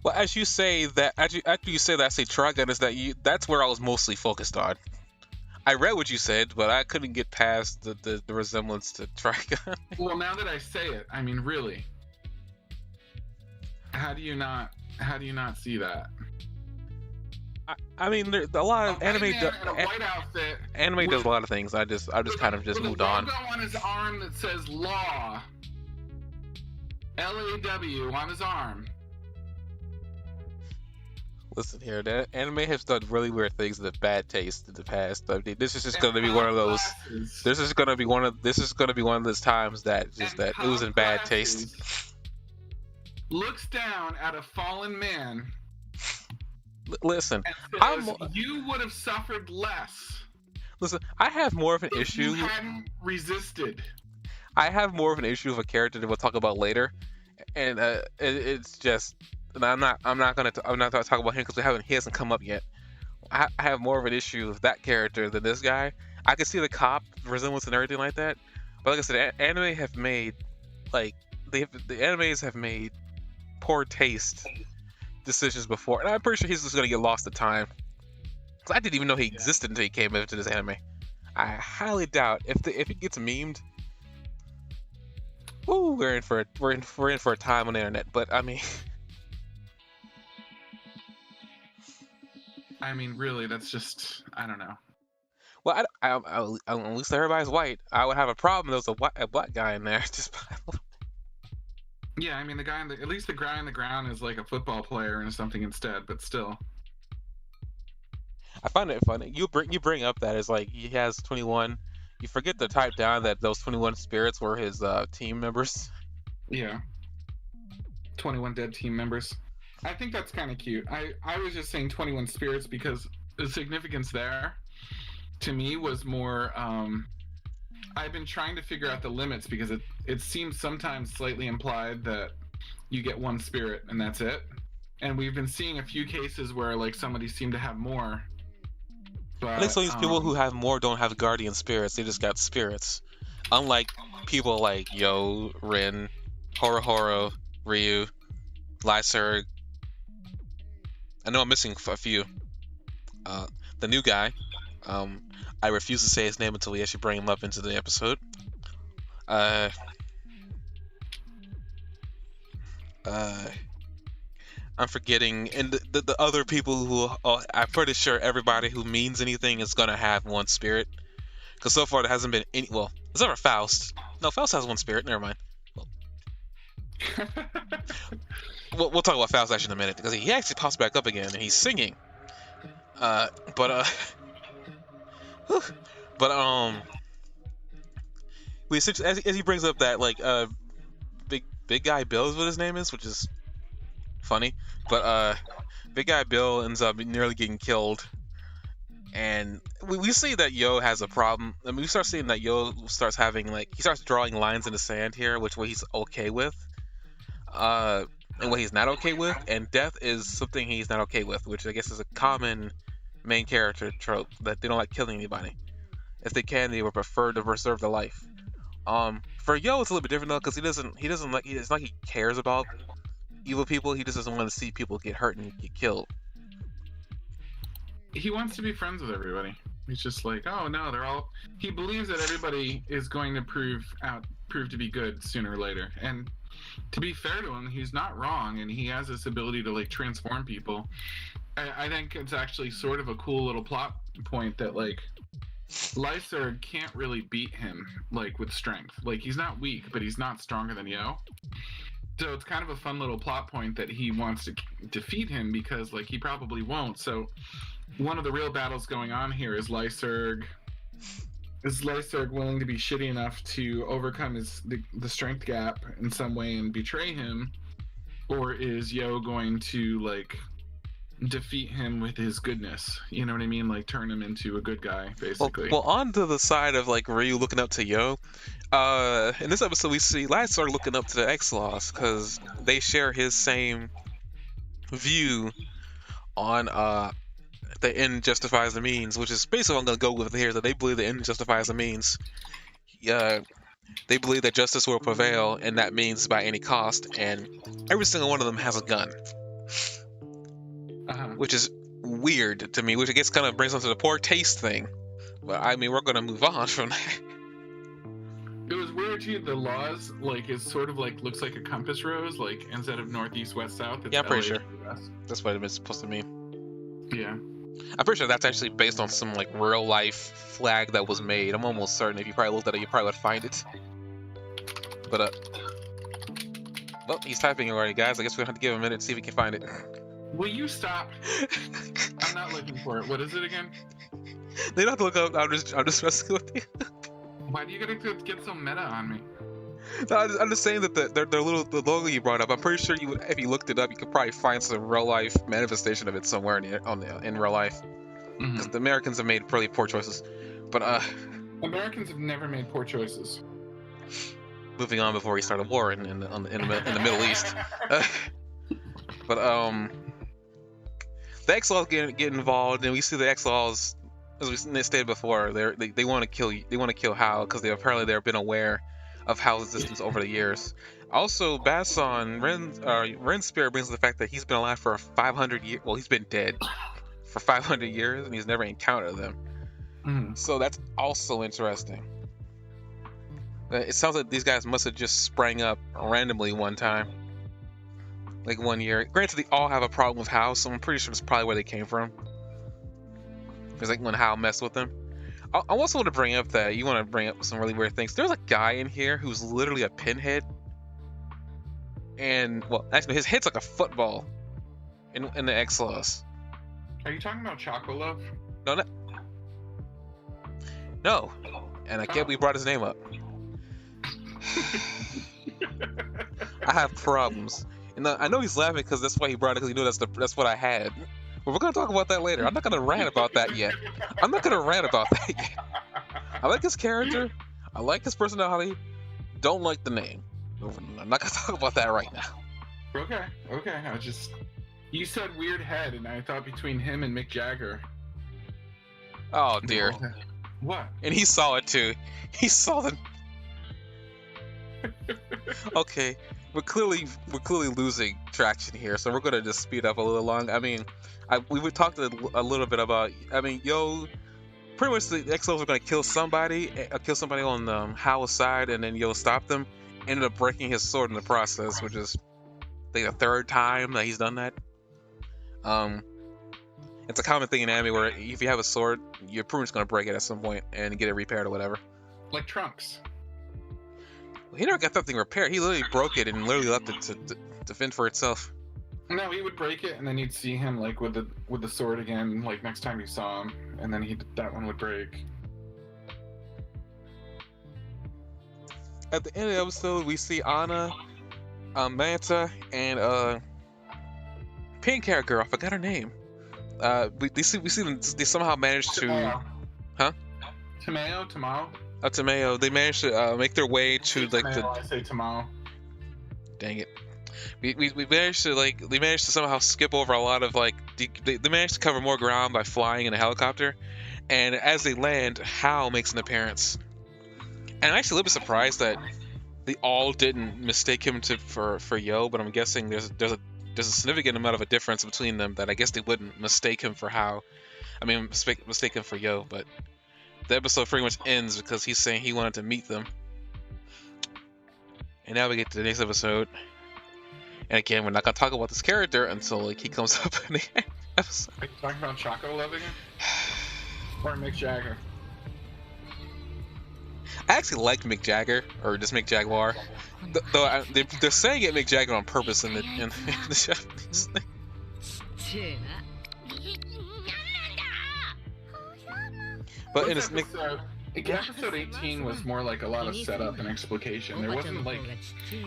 Well, as you say that, after you say that, I say Trigun is that's where I was mostly focused on. I read what you said, but I couldn't get past the resemblance to Trigun. Well, now that I say it, I mean, really, how do you not see that? I mean, there's a lot of anime. In a white outfit. Anime does a lot of things. I just kind of just moved on. With a logo on his arm that says "Law," LAW on his arm. Listen here, that anime has done really weird things with bad taste in the past. I mean, this is just going to be one of those. This is going to be one of those times that it was in bad taste. Looks down at a fallen man. Listen, and says, you would have suffered less. Listen, I have more of an issue. You hadn't resisted. I have more of an issue with a character that we'll talk about later, and it's just. And I'm not gonna talk about him because he hasn't come up yet. I have more of an issue with that character than this guy. I can see the cop resemblance and everything like that, but like I said, anime have made the animes have made poor taste decisions before, and I'm pretty sure he's just gonna get lost to time. Cause I didn't even know he existed until he came into this anime. I highly doubt if it gets memed. Woo, we're in for a time on the internet. But I mean. I mean, really, that's just, I don't know. Well, at least everybody's white. I would have a problem if there was a black guy in there. Just yeah, I mean, at least the guy on the ground is like a football player and something instead, but still. I find it funny. You bring up that it's like he has 21. You forget to type down that those 21 spirits were his team members. Yeah. 21 dead team members. I think that's kind of cute. I was just saying 21 spirits because the significance there, to me, was more... I've been trying to figure out the limits because it seems sometimes slightly implied that you get one spirit and that's it. And we've been seeing a few cases where like somebody seemed to have more. But, I think some of these people who have more don't have guardian spirits. They just got spirits. Unlike people like Yo, Rin, Horo, Ryu, Lyserg. I know I'm missing a few. The new guy. I refuse to say his name until we actually bring him up into the episode. I'm forgetting, and the other people who I'm pretty sure everybody who means anything is gonna have one spirit. Because so far there hasn't been any. Well, except for Faust. No, Faust has one spirit. Never mind. We'll talk about Faust actually in a minute because he actually pops back up again and he's singing. We essentially, as he brings up that big guy Bill is what his name is, which is funny. But big guy Bill ends up nearly getting killed And we see that Yo has a problem. I mean, we start seeing that Yo starts having like he starts drawing lines in the sand here, which what he's okay with, uh, and what he's not okay with. And death is something he's not okay with, which I guess is a common main character trope that they don't like killing anybody. If they can, they would prefer to preserve their life. For Yo, it's a little bit different though, because he doesn't like it's not like he cares about evil people. He just doesn't want to see people get hurt and get killed. He wants to be friends with everybody. He's just like, oh no, they're all. He believes that everybody is going to prove to be good sooner or later. And to be fair to him, he's not wrong, and he has this ability to like transform people. I think it's actually sort of a cool little plot point that like Lyserg can't really beat him like with strength. Like he's not weak, but he's not stronger than Yo. So it's kind of a fun little plot point that he wants to defeat him because like he probably won't. So one of the real battles going on here is Lyserg willing to be shitty enough to overcome the strength gap in some way and betray him, or is Yo going to like defeat him with his goodness? You know what I mean? Like turn him into a good guy, basically. Well, on to the side of like Ryu looking up to Yo. In this episode, we see Lyserg looking up to the X-Laws because they share his same view on the end justifies the means, which is basically what I'm going to go with here, that they believe the end justifies the means. They believe that justice will prevail, and that means by any cost, and every single one of them has a gun. Which is weird to me, which I guess kind of brings us to the poor taste thing. But I mean, we're going to move on from that. It was weird too. The laws like is sort of like looks like a compass rose, like instead of northeast, west, south. It's Yeah, I'm pretty LA, sure. US. That's what it's supposed to mean. Yeah. I'm pretty sure that's actually based on some like real life flag that was made. I'm almost certain if you probably looked at it, you probably would find it. But well, he's typing already, guys. I guess we're gonna have to give him a minute to see if we can find it. Will you stop? I'm not looking for it. What is it again? They don't have to look up. I'm just messing with you. Why do you gotta get so meta on me? No, I'm just saying that the logo you brought up, I'm pretty sure if you looked it up, you could probably find some real life manifestation of it somewhere in real life. Because the Americans have made pretty poor choices. But Americans have never made poor choices. Moving on before we start a war in the Middle East. But the X-Laws get involved, and we see the X-Laws, as we stated before, they want to kill Hao because they've been aware of Hao's existence over the years. Also, Basson, Ren's spirit brings the fact that he's been alive for 500 years. Well, he's been dead for 500 years, and he's never encountered them. So that's also interesting. It sounds like these guys must have just sprang up randomly one time. Like 1 year. Granted, they all have a problem with Hao, so I'm pretty sure that's probably where they came from. It's like when Hao messed with them. I also want to bring up that you want to bring up some really weird things. There's a guy in here who's literally a pinhead. And, well, actually, his head's like a football in the X-Laws. Are you talking about Choclove? No. And I can't believe we brought his name up. I have problems. And I know he's laughing because that's why he brought it, because he knew that's what I had. But we're going to talk about that later. I'm not going to rant about that yet. I like his character. I like his personality. Don't like the name. I'm not going to talk about that right now. Okay. You said weird head, and I thought between him and Mick Jagger. Oh, dear. What? And he saw it, too. He saw the... Okay. We're clearly losing traction here, so we're going to just speed up a little long. I mean, we talked a little bit about, Yo, pretty much the X-Laws were going to kill somebody on Hao's side, and then Yo stopped them, ended up breaking his sword in the process, which is, I think, the third time that he's done that. It's a common thing in anime where if you have a sword, you're pretty much going to break it at some point and get it repaired or whatever. Like Trunks. He never got that thing repaired. He literally broke it and literally left it to fend for itself. No, he would break it, and then you'd see him like with the sword again, like next time you saw him, and then that one would break. At the end of the episode, we see Anna, Manta, and pink hair girl. I forgot her name. they somehow managed to, Tomato. huh? Tomato. Tamayo. They managed to make their way to like Tomato, I say tomato. Dang it. We managed to they managed to somehow skip over a lot of they managed to cover more ground by flying in a helicopter, and as they land, Hal makes an appearance, and I'm actually a little bit surprised that they all didn't mistake him for Yo, but I'm guessing there's a significant amount of a difference between them that I guess they wouldn't mistake him for Hal. I mean, mistake him for Yo, but the episode pretty much ends because he's saying he wanted to meet them. And now we get to the next episode. And again, we're not gonna talk about this character until he comes up in the episode. Are you talking about Choclove again? Or Mick Jagger? I actually like Mick Jagger, or just Mick Jaguar. Though they're saying it Mick Jagger on purpose in the Japanese thing. But in this episode 18 was more like a lot of setup and explication. There wasn't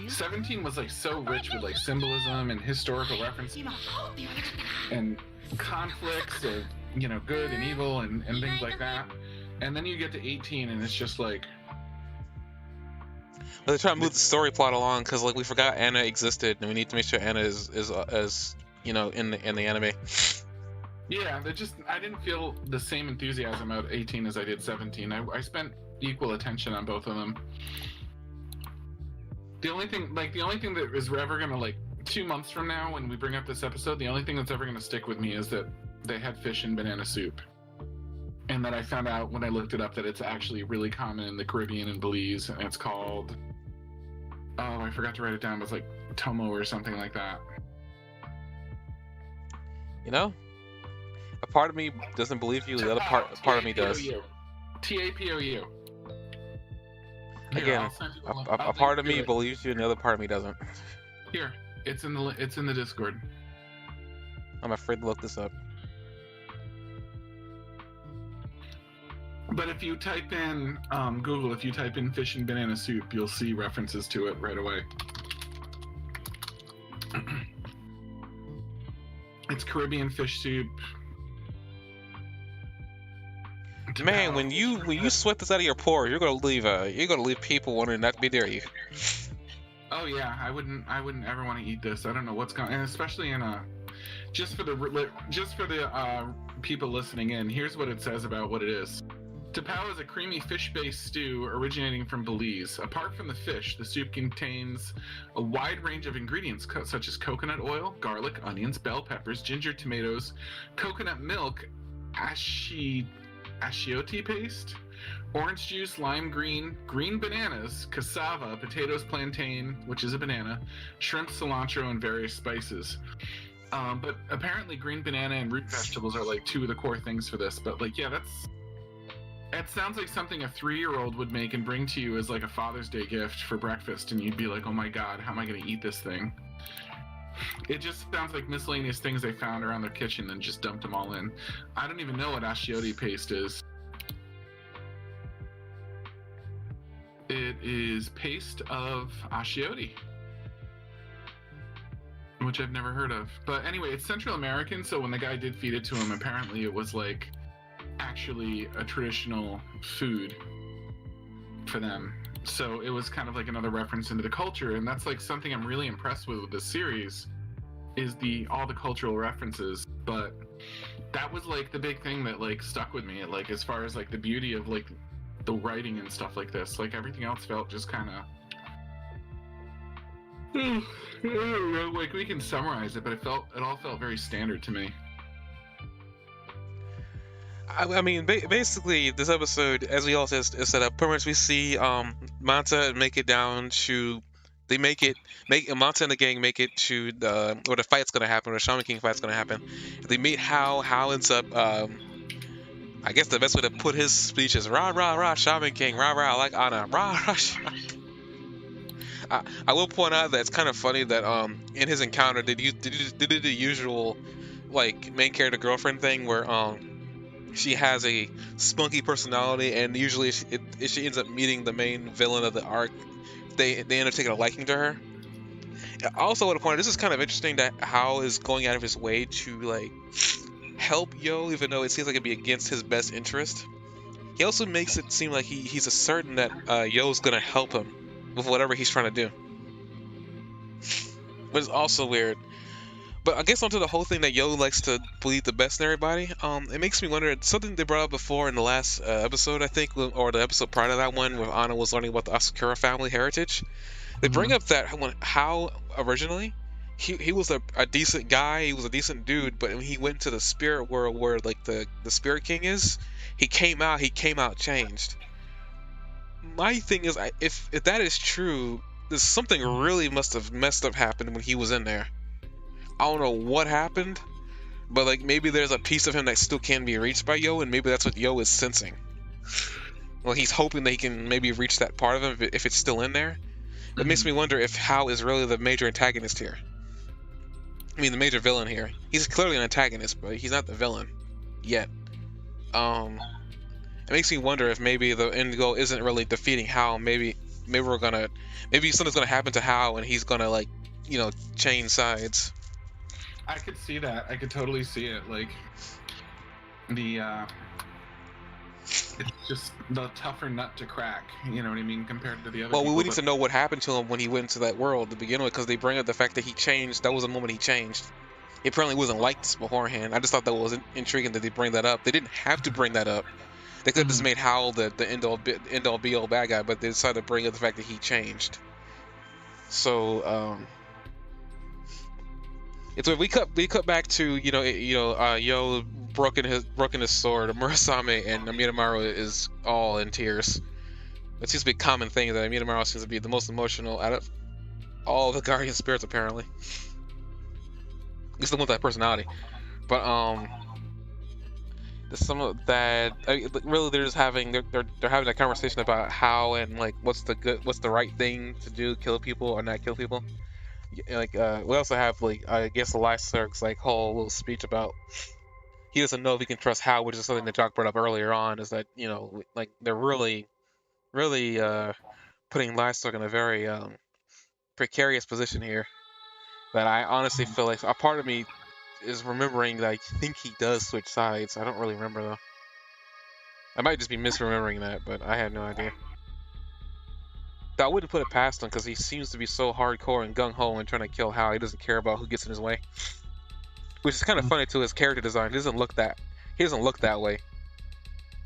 17 was so rich with symbolism and historical reference and conflicts of good and evil and things like that. And then you get to 18 and it's just they're trying to move the story plot along because we forgot Anna existed and we need to make sure Anna is in the anime. Yeah, I didn't feel the same enthusiasm about 18 as I did 17. I spent equal attention on both of them. The only thing that is ever gonna 2 months from now when we bring up this episode, the only thing that's ever gonna stick with me is that they had fish and banana soup. And that I found out when I looked it up that it's actually really common in the Caribbean and Belize, and it's called, oh, I forgot to write it down, but it's tomo or something like that. A part of me doesn't believe you, the other part of me does. T-A-P-O-U. Again, a part of me believes you and the other part of me doesn't. Here, it's in the Discord. I'm afraid to look this up. But if you type in Google, if you type in fish and banana soup, you'll see references to it right away. It's Caribbean fish soup. Man, when you sweat this out of your pores, you're gonna leave people wondering not to be near you. Oh yeah, I wouldn't ever want to eat this. I don't know what's going, and especially in just for the people listening in. Here's what it says about what it is. Tapao is a creamy fish-based stew originating from Belize. Apart from the fish, the soup contains a wide range of ingredients such as coconut oil, garlic, onions, bell peppers, ginger, tomatoes, coconut milk, ashiote paste, orange juice, lime green bananas, cassava, potatoes, plantain, which is a banana, shrimp, cilantro, and various spices. But apparently green banana and root vegetables are two of the core things for this. But it sounds like something a 3-year-old would make and bring to you as a Father's Day gift for breakfast, and you'd be like, oh my god, how am I going to eat this thing? It just sounds like miscellaneous things they found around their kitchen and just dumped them all in. I don't even know what ashiote paste is. It is paste of ashiote, which I've never heard of. But anyway, it's Central American, so when the guy did feed it to him, apparently it was actually a traditional food for them. So it was kind of another reference into the culture, and that's something I'm really impressed with this series is all the cultural references. But that was the big thing that stuck with me as far as the beauty of the writing and stuff like this. Everything else felt just kind of I don't know, we can summarize it, but it all felt very standard to me. I mean, basically, this episode, as we all said, is set up. Pretty much, we see Manta make it down to. Manta and the gang make it to where the fight's gonna happen, where the Shaman King fight's gonna happen. They meet Hal. Hal ends up. I guess the best way to put his speech is rah rah rah Shaman King, rah rah like Anna, rah rah. I will point out that it's kind of funny that in his encounter they did the usual main character girlfriend thing where she has a spunky personality, and usually she ends up meeting the main villain of the arc. They end up taking a liking to her. I also want to point out, this is kind of interesting that Hal is going out of his way to help Yo, even though it seems like it'd be against his best interest. He also makes it seem like he's certain that Yo's gonna help him with whatever he's trying to do, but it's also weird. But I guess onto the whole thing that Yo likes to believe the best in everybody. It makes me wonder. Something they brought up before in the last episode, I think, or the episode prior to that one, where Anna was learning about the Asakura family heritage. They bring up that how originally he was a decent guy, he was a decent dude, but when he went to the spirit world where like the spirit king is, he came out changed. My thing is, if that is true, there's something really must have messed up happened when he was in there. I don't know what happened, but like maybe there's a piece of him that still can be reached by Yo, and maybe that's what Yo is sensing. Well, he's hoping that he can maybe reach that part of him if it's still in there. It makes me wonder if Hao is really the major antagonist here. I mean, the major villain here. He's clearly an antagonist, but he's not the villain yet. It makes me wonder if maybe the end goal isn't really defeating Hao. Maybe something's gonna happen to Hao, and he's gonna like, change sides. I could see that. I could totally see it. Like it's just the tougher nut to crack. You know what I mean? Compared to the other. Well, we need to know what happened to him when he went into that world to begin with, because they bring up the fact that he changed. That was the moment he changed. It apparently wasn't like this beforehand. I just thought that was intriguing that they bring that up. They didn't have to bring that up. They could have just made Hal the end all be all bad guy, but they decided to bring up the fact that he changed. So it's when we cut back to Yo broken his sword. Murasame and Amidamaru is all in tears. It seems to be a common thing that Amidamaru seems to be the most emotional out of all the guardian spirits, apparently. He's the one with that personality. But there's some of that. Really, they're just having they're having a conversation about how and like what's the right thing to do, kill people or not kill people. Like we also have like I guess the Lyserg's like whole little speech about he doesn't know if he can trust Hal, which is something that Jock brought up earlier on. Is that like they're really putting Lyserg in a very precarious position here. That I honestly feel like a part of me is remembering that I think he does switch sides. I don't really remember though. I might just be misremembering that, but I had no idea. I wouldn't put it past him because he seems to be so hardcore and gung-ho and trying to kill Hal. He doesn't care about who gets in his way, which is kind of funny to his character design. He doesn't look that way.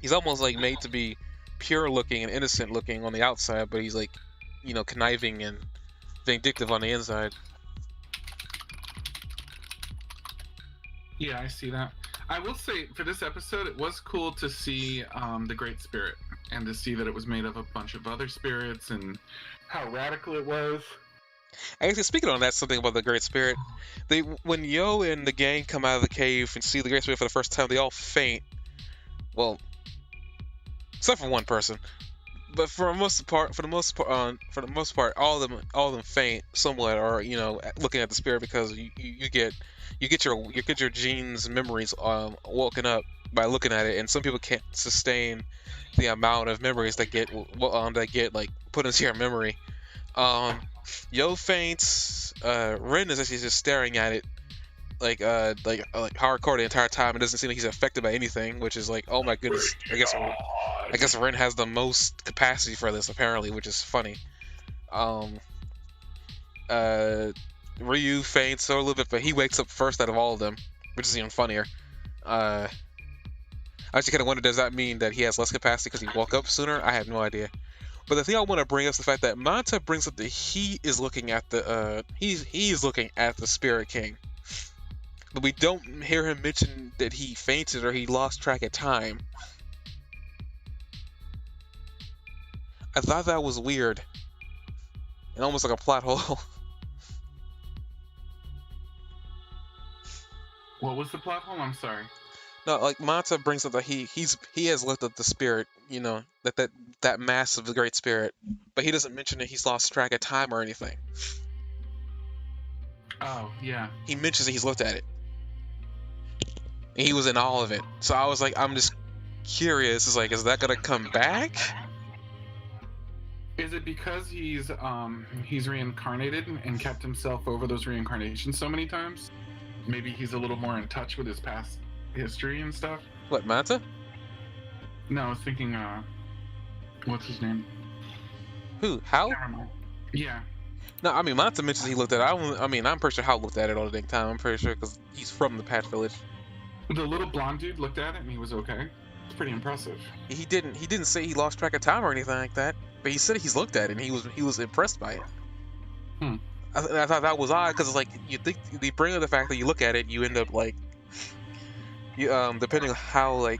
He's almost like made to be pure looking and innocent looking on the outside, but he's like, conniving and vindictive on the inside. Yeah, I see that. I will say for this episode, it was cool to see the Great Spirit and to see that it was made of a bunch of other spirits and how radical it was. Actually, speaking on that, something about the Great Spirit, when Yo and the gang come out of the cave and see the Great Spirit for the first time, they all faint. Well, except for one person, but for the most part, all of them faint somewhat, or looking at the spirit because you get your genes memories woken up by looking at it, and some people can't sustain the amount of memories that get like put into your memory. Yo faints. Ren is actually just staring at it like hardcore the entire time. It doesn't seem like he's affected by anything, which is like, oh my goodness. I guess Ren has the most capacity for this apparently, which is funny. Ryu faints a little bit, but he wakes up first out of all of them, which is even funnier. I actually kind of wonder, does that mean that he has less capacity because he woke up sooner? I have no idea. But the thing I want to bring up is the fact that Manta brings up that he is looking at the he's looking at the Spirit King, but we don't hear him mention that he fainted or he lost track of time. I thought that was weird and almost like a plot hole. What was the plot hole? I'm sorry. No, like Manta brings up that he has looked at the spirit, that mass of the Great Spirit, but he doesn't mention that he's lost track of time or anything. Oh yeah. He mentions that he's looked at it, and he was in all of it. So I was like, I'm just curious. Is that gonna come back? Is it because he's reincarnated and kept himself over those reincarnations so many times? Maybe he's a little more in touch with his past history and stuff. What, Manta? No, I was thinking, what's his name? Who? How? Never mind. Yeah. No, I mean Manta mentions he looked at it. I mean, I'm pretty sure How looked at it all the dang time. I'm pretty sure because he's from the Patch Village. The little blonde dude looked at it and he was okay. It's pretty impressive. He didn't say he lost track of time or anything like that, but he said he's looked at it and he was impressed by it. Hmm. I thought that was odd because it's like you think they bring up the fact that you look at it, you end up like you depending on how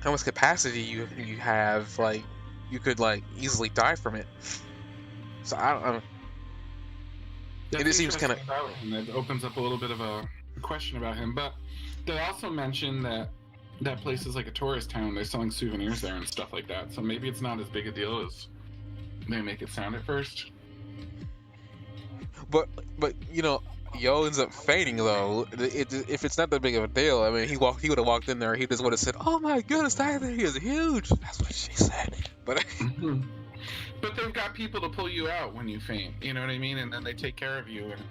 much capacity you have, like you could like easily die from it. So I don't. It just seems kind of. It opens up a little bit of a question about him, but they also mentioned that place is like a tourist town. They're selling souvenirs there and stuff like that. So maybe it's not as big a deal as they make it sound at first. But you know, Yo ends up fainting though. If it's not that big of a deal, I mean, he would have walked in there. He just would have said, "Oh my goodness, that thing is huge." That's what she said. But but they've got people to pull you out when you faint. You know what I mean? And then they take care of you. And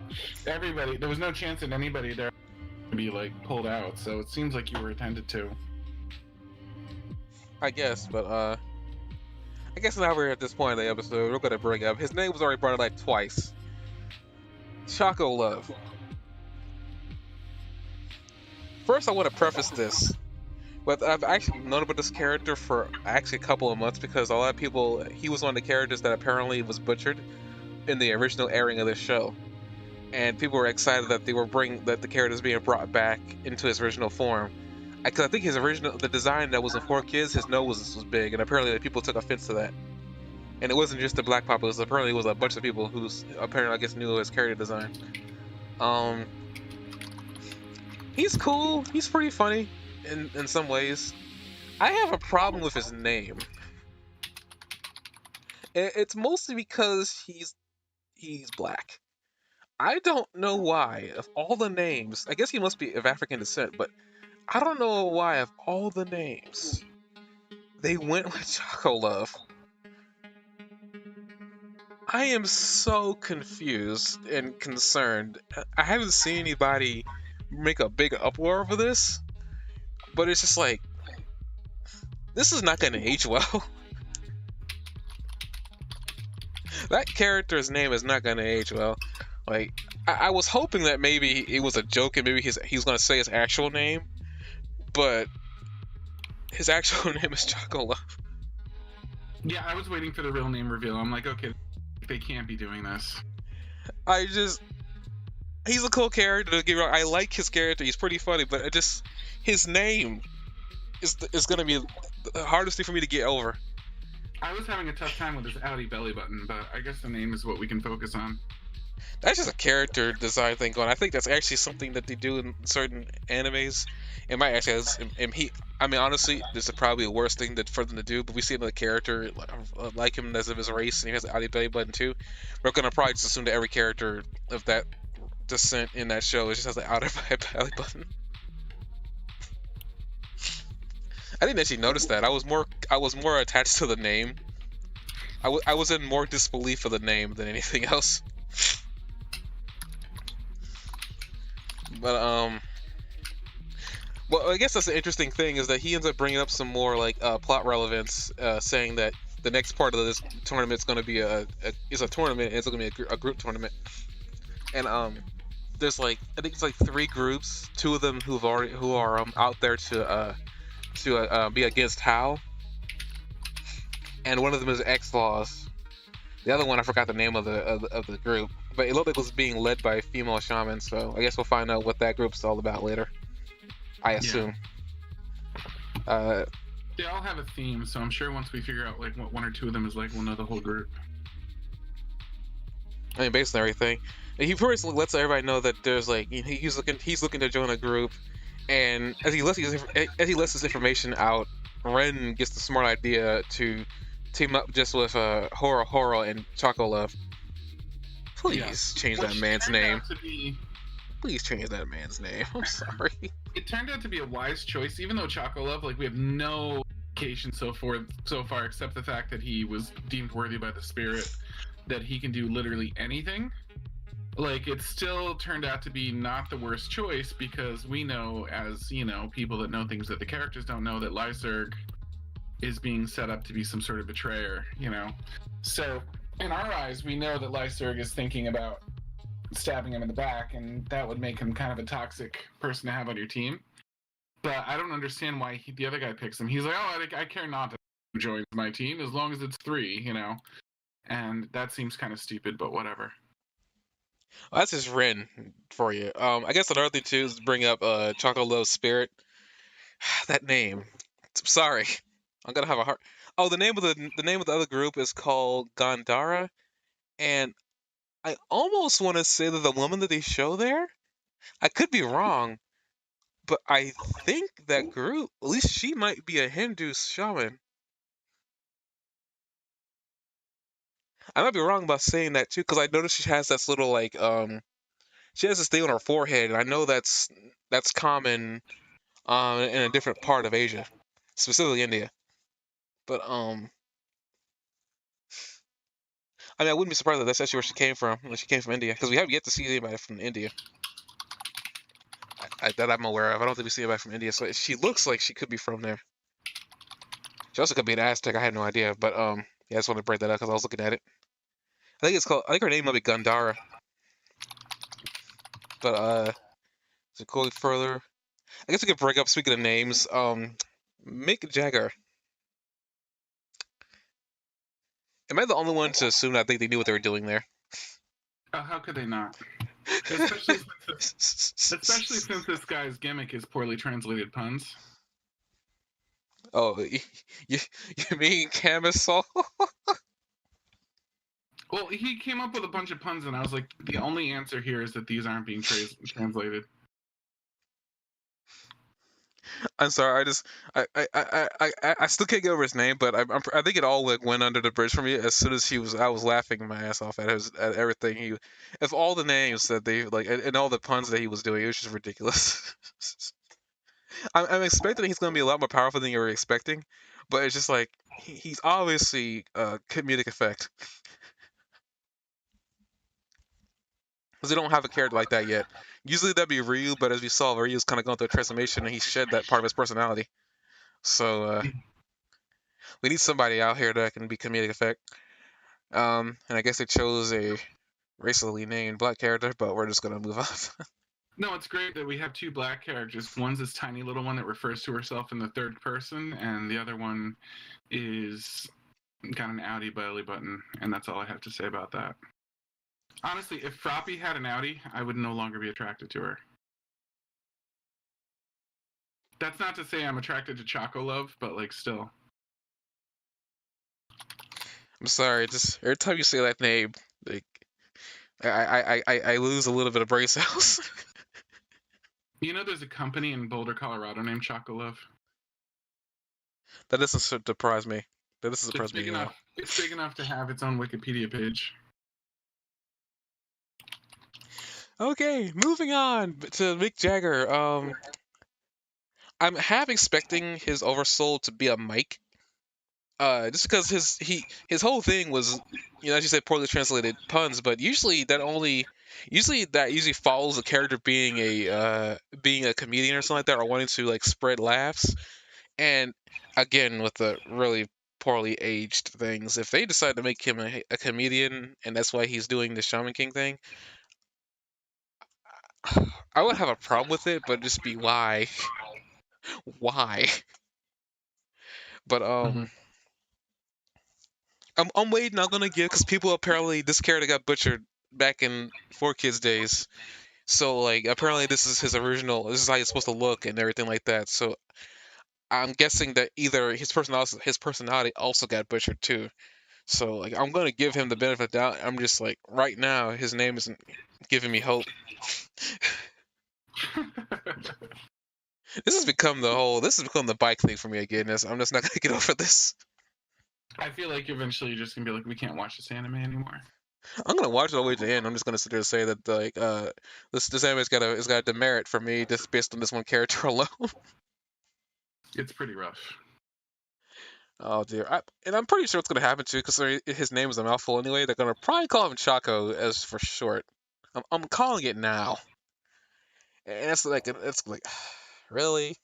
everybody, there was no chance that anybody there to be like pulled out. So it seems like you were attended to. I guess, but I guess now we're at this point in the episode. We're gonna bring up his name was already brought up like twice. Choclove. First, I want to preface this, but I've actually known about this character for actually a couple of months because a lot of people, he was one of the characters that apparently was butchered in the original airing of this show, and people were excited that the character is being brought back into his original form. Because I think the design that was in 4Kids, his nose was big, and apparently people took offense to that. And it wasn't just the black populace. Apparently, it was a bunch of people who apparently, I guess, knew his character design. He's cool. He's pretty funny in some ways. I have a problem with his name. It's mostly because he's black. I don't know why. Of all the names, I guess he must be of African descent, but I don't know why of all the names they went with Choclove. I am so confused and concerned. I haven't seen anybody make a big uproar over this, but it's just like, this is not going to age well. That character's name is not going to age well. Like, I was hoping that maybe it was a joke and maybe he was going to say his actual name, but his actual name is Choclove. Yeah, I was waiting for the real name reveal. I'm like, okay, they can't be doing this. He's a cool character, don't get me wrong. I like his character, he's pretty funny, but his name is gonna be the hardest thing for me to get over. I was having a tough time with his outie belly button, but I guess the name is what we can focus on. That's just a character design thing going. I think that's actually something that they do in certain animes. It might actually I mean, honestly, this is probably the worst thing for them to do, but we see another character like him as of his race, and he has an outie belly button too. We're gonna probably just assume that every character of that descent in that show just has an outie belly button. I didn't actually notice that. I was more attached to the name. I was in more disbelief of the name than anything else. But well, I guess that's the interesting thing is that he ends up bringing up some more like plot relevance, saying that the next part of this tournament is going to be a tournament. And it's going to be a group tournament, and there's like I think it's like 3 groups. 2 of them who are out there to be against Hal, and one of them is X-Laws. The other one I forgot the name of the group, but it looked like it was being led by a female shaman. So I guess we'll find out what that group's all about later. I assume. Yeah. They all have a theme, so I'm sure once we figure out like what 1 or 2 of them is like, we'll know the whole group. I mean, based on everything, he first lets everybody know that there's like he's looking to join a group, and as he lets this information out, Ren gets the smart idea to team up just with Horo and Choclove. Please change that man's name. Please change that man's name. I'm sorry. It turned out to be a wise choice, even though Choclove, like, we have no indication so far, except the fact that he was deemed worthy by the spirit, that he can do literally anything. like it still turned out to be not the worst choice because we know, as you know, people that know things that the characters don't know, that Lyserg is being set up to be some sort of betrayer, you know. So in our eyes, we know that Lyserg is thinking about stabbing him in the back, and that would make him kind of a toxic person to have on your team. But I don't understand why the other guy picks him. He's like, oh, I care not who joins my team as long as it's 3, you know. And that seems kind of stupid, but whatever. Well, that's just Ren for you. I guess another thing too is to bring up Chocolove's spirit. That name. Sorry, I'm gonna have a hard. Oh, the name of the other group is called Gandhara, and I almost want to say that the woman that they show there. I could be wrong, but I think that group, at least she might be a Hindu shaman. I might be wrong about saying that too, because I noticed she has this little like she has this thing on her forehead, and I know that's common in a different part of Asia, specifically India. But I mean, I wouldn't be surprised if that's actually where she came from. When she came from India, because we have yet to see anybody from India that I'm aware of. I don't think we see anybody from India, so she looks like she could be from there. She also could be an Aztec. I had no idea, but yeah, I just wanted to break that up because I was looking at it. I think it's called. I think her name might be Gandhara. But to go further, I guess we could break up. Speaking of names, Mick Jagger. Am I the only one to assume that I think they knew what they were doing there? How could they not? Especially since this guy's gimmick is poorly translated puns. Oh, you mean camisole? Well, he came up with a bunch of puns, and I was like, the only answer here is that these aren't being translated. I'm sorry. I still can't get over his name, but I think it all like went under the bridge for me as soon as I was laughing my ass off at everything of all the names that they like and all the puns that he was doing. It was just ridiculous. I'm expecting he's gonna be a lot more powerful than you were expecting, but it's just like he's obviously a comedic effect because they don't have a character like that yet. Usually that'd be Ryu, but as we saw, Ryu's kind of going through a transformation and he shed that part of his personality. So we need somebody out here that can be comedic effect. And I guess they chose a racially named black character, but we're just gonna move on. No, it's great that we have 2 black characters. One's this tiny little one that refers to herself in the third person, and the other one is got an outie belly button, and that's all I have to say about that. Honestly, if Froppy had an outie, I would no longer be attracted to her. That's not to say I'm attracted to Choclove, but like still. I'm sorry, just every time you say that name, like I lose a little bit of brain cells. You know, there's a company in Boulder, Colorado named Choclove. That doesn't surprise me. That doesn't surprise It's big me. enough. It's big enough to have its own Wikipedia page. Okay, moving on to Mick Jagger. I'm half expecting his oversoul to be a mic. Just because his whole thing was, you know, as you said, poorly translated puns, but usually that usually follows a character being a comedian or something like that, or wanting to like spread laughs. And again, with the really poorly aged things, if they decide to make him a comedian and that's why he's doing the Shaman King thing, I would have a problem with it, but just be why, why? But I'm waiting. I'm gonna give because people apparently this character got butchered back in 4Kids days. So like apparently this is his original. This is how he's supposed to look and everything like that. So I'm guessing that either his personality also got butchered too. So like I'm gonna give him the benefit of the doubt. I'm just like right now his name isn't giving me hope. This has become the bike thing for me again. I'm just not gonna get over this. I feel like eventually you're just gonna be like, we can't watch this anime anymore. I'm gonna watch it all the way to the end. I'm just gonna sit there and say that like this anime's got a demerit for me just based on this one character alone. It's pretty rough. Oh dear, and I'm pretty sure what's gonna happen too because his name is a mouthful anyway. They're gonna probably call him Chaco as for short. I'm calling it now. And it's like, really?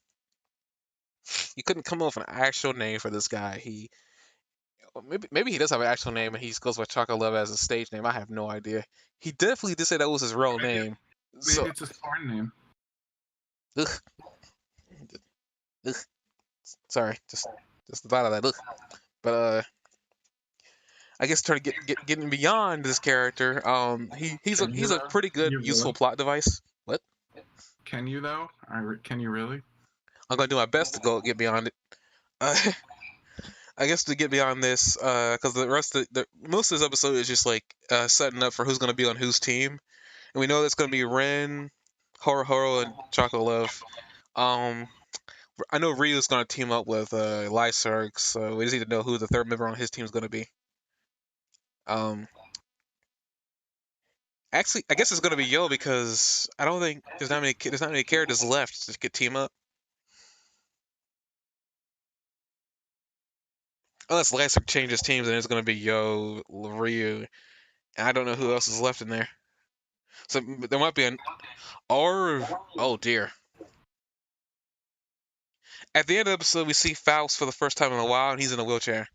You couldn't come up with an actual name for this guy. Maybe he does have an actual name and he goes by Choclove as a stage name. I have no idea. He definitely did say that was his real name. Maybe So, it's his porn name. ugh, ugh. Sorry, just the thought of that. Ugh. But I guess trying to getting beyond this character. He's a pretty Can good you useful really? plot device. What? Can you though? Can you really? I'm gonna do my best to go get beyond it. Uh, I guess to get beyond this, because the rest of the most of this episode is just like setting up for who's gonna be on whose team, and we know that's gonna be Ren, Horo, and Chocolove. Um, I know Ryu's gonna team up with Lyserg, so we just need to know who the third member on his team is gonna be. Um, Actually, I guess it's gonna be Yo because I don't think there's not many characters left to get team up. Unless Lyserg changes teams, then it's gonna be Yo, Ryu, and I don't know who else is left in there. So there might be an or oh dear. At the end of the episode, we see Faust for the first time in a while, and he's in a wheelchair.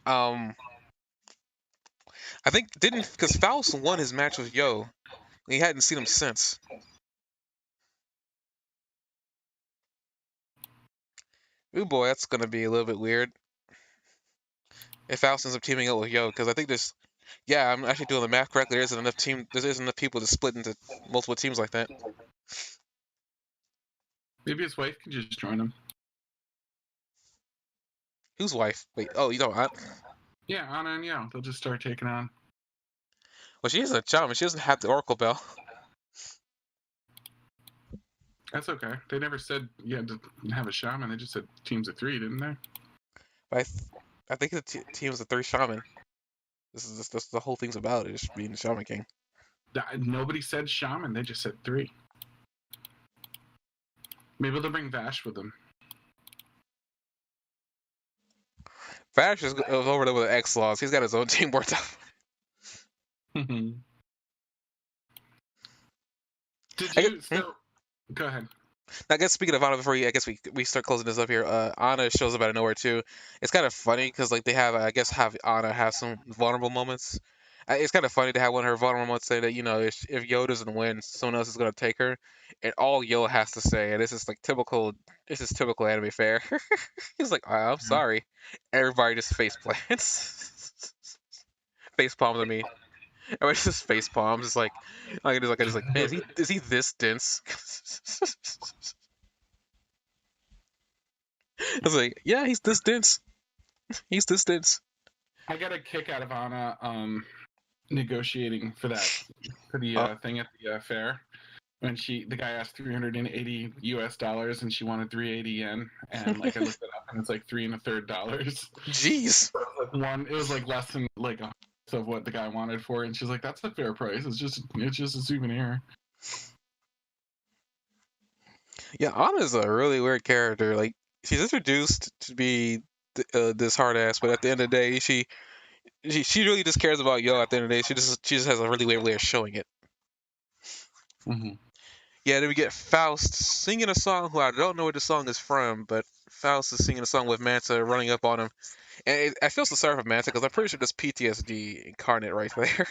Um, I think didn't because Faust won his match with Yo, and he hadn't seen him since. Ooh boy, that's gonna be a little bit weird if Faust ends up teaming up with Yo, because I think there's yeah, I'm actually doing the math correctly. There isn't enough people to split into multiple teams like that. Maybe his wife can just join him. Whose wife? Wait, oh, you don't. Yeah, Anna and Yo. They'll just start taking on. Well, she isn't a shaman. She doesn't have the Oracle Bell. That's okay. They never said you had to have a shaman. They just said teams of 3, didn't they? But I think the team's a 3 shaman. This the whole thing's about it, is being the Shaman King. Nobody said shaman. They just said 3. Maybe they'll bring Vash with them. Vash is over there with the X Laws. He's got his own team worked out. Did I you? guess, So, go ahead. I guess speaking of Anna, before I guess we start closing this up here. Anna shows up out of nowhere too. It's kind of funny because like they have have Anna have some vulnerable moments. It's kind of funny to have one of her vulnerable moments say that if Yo doesn't win, someone else is gonna take her, and all Yo has to say, and this is typical anime fare. He's like, I'm sorry, everybody just face plants, face palms. I mean, everybody just face palms. It's like, I just like, man, is he this dense? I was like, yeah, he's this dense. He's this dense. I got a kick out of Anna negotiating for the thing at the fair when the guy asked $380 US and she wanted 380 yen, and like I looked it up and it's like $3 1/3. Jeez. It was like less than like a of what the guy wanted for it, and she's like, "That's a fair price. It's just a souvenir." Yeah, Anna's a really weird character. Like she's introduced to be this hard ass, but at the end of the day, she really just cares about Yo. At the end of the day, she just has a really weird way of showing it. Mm-hmm. Yeah, then we get Faust singing a song who I don't know where the song is from, but Faust is singing a song with Manta running up on him. And I feel so sorry for Manta because I'm pretty sure that's PTSD incarnate right there.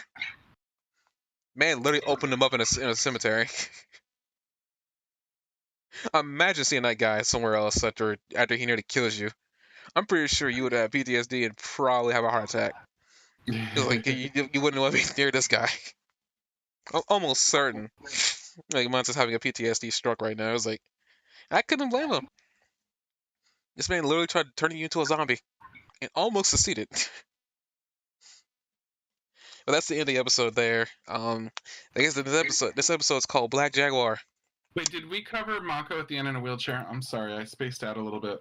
Man literally opened him up in a cemetery. Imagine seeing that guy somewhere else after he nearly kills you. I'm pretty sure you would have PTSD and probably have a heart attack. Like you wouldn't want to be near this guy. Almost certain. Like Manta's having a PTSD stroke right now. I was like, I couldn't blame him. This man literally tried turning you into a zombie and almost succeeded. But that's the end of the episode there. I guess this episode's called Black Jaguar. Wait, did we cover Mako at the end in a wheelchair? I'm sorry, I spaced out a little bit.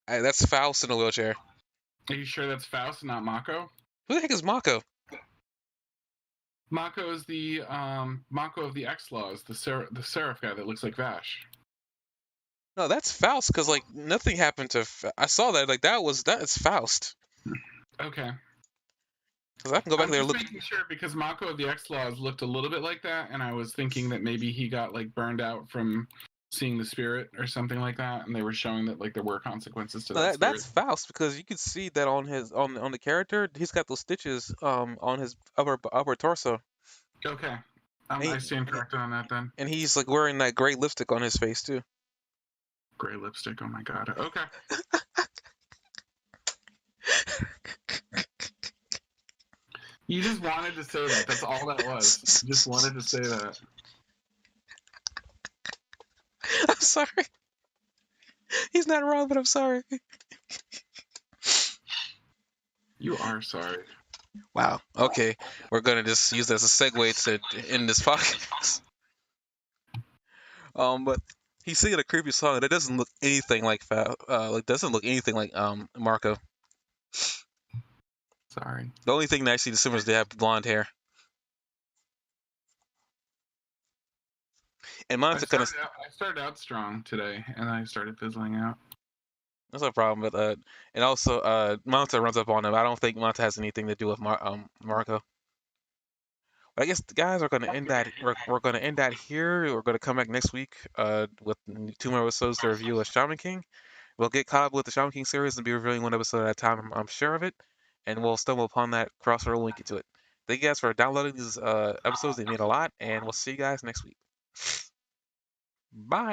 That's Faust in a wheelchair. Are you sure that's Faust and not Mako? Who the heck is Mako? Mako is the Mako of the X-Laws, the Seraph guy that looks like Vash. No, that's Faust because like nothing happened to. I saw that like that's Faust. Okay. Because I can go back I'm there and just look. making sure because Mako of the X-Laws looked a little bit like that, and I was thinking that maybe he got like burned out from seeing the spirit or something like that, and they were showing that like there were consequences to No, that spirit. that's Faust because you can see that on his on the character, he's got those stitches on his upper torso, Okay, and I stand corrected on that then. and he's like wearing that gray lipstick on his face too. Gray lipstick. Oh my god. Okay. You just wanted to say that. That's all that was. You just wanted to say that. I'm sorry. He's not wrong, but I'm sorry. You are sorry. Wow. Okay, we're gonna just use that as a segue to end this podcast. But he's singing a creepy song that doesn't look anything like doesn't look anything like Marco. Sorry. The only thing that I see the similar is they have blonde hair. And Monta kind of I started out strong today, and I started fizzling out. that's no problem, but and also Monta runs up on him. I don't think Monta has anything to do with Marco. But I guess the guys are going to end that. We're going to end that here. We're going to come back next week with 2 more episodes to review a Shaman King. We'll get caught up with the Shaman King series and be reviewing 1 episode at a time. I'm sure of it, and we'll stumble upon that crossroad link into it. Thank you guys for downloading these episodes. They mean a lot, and we'll see you guys next week. Bye.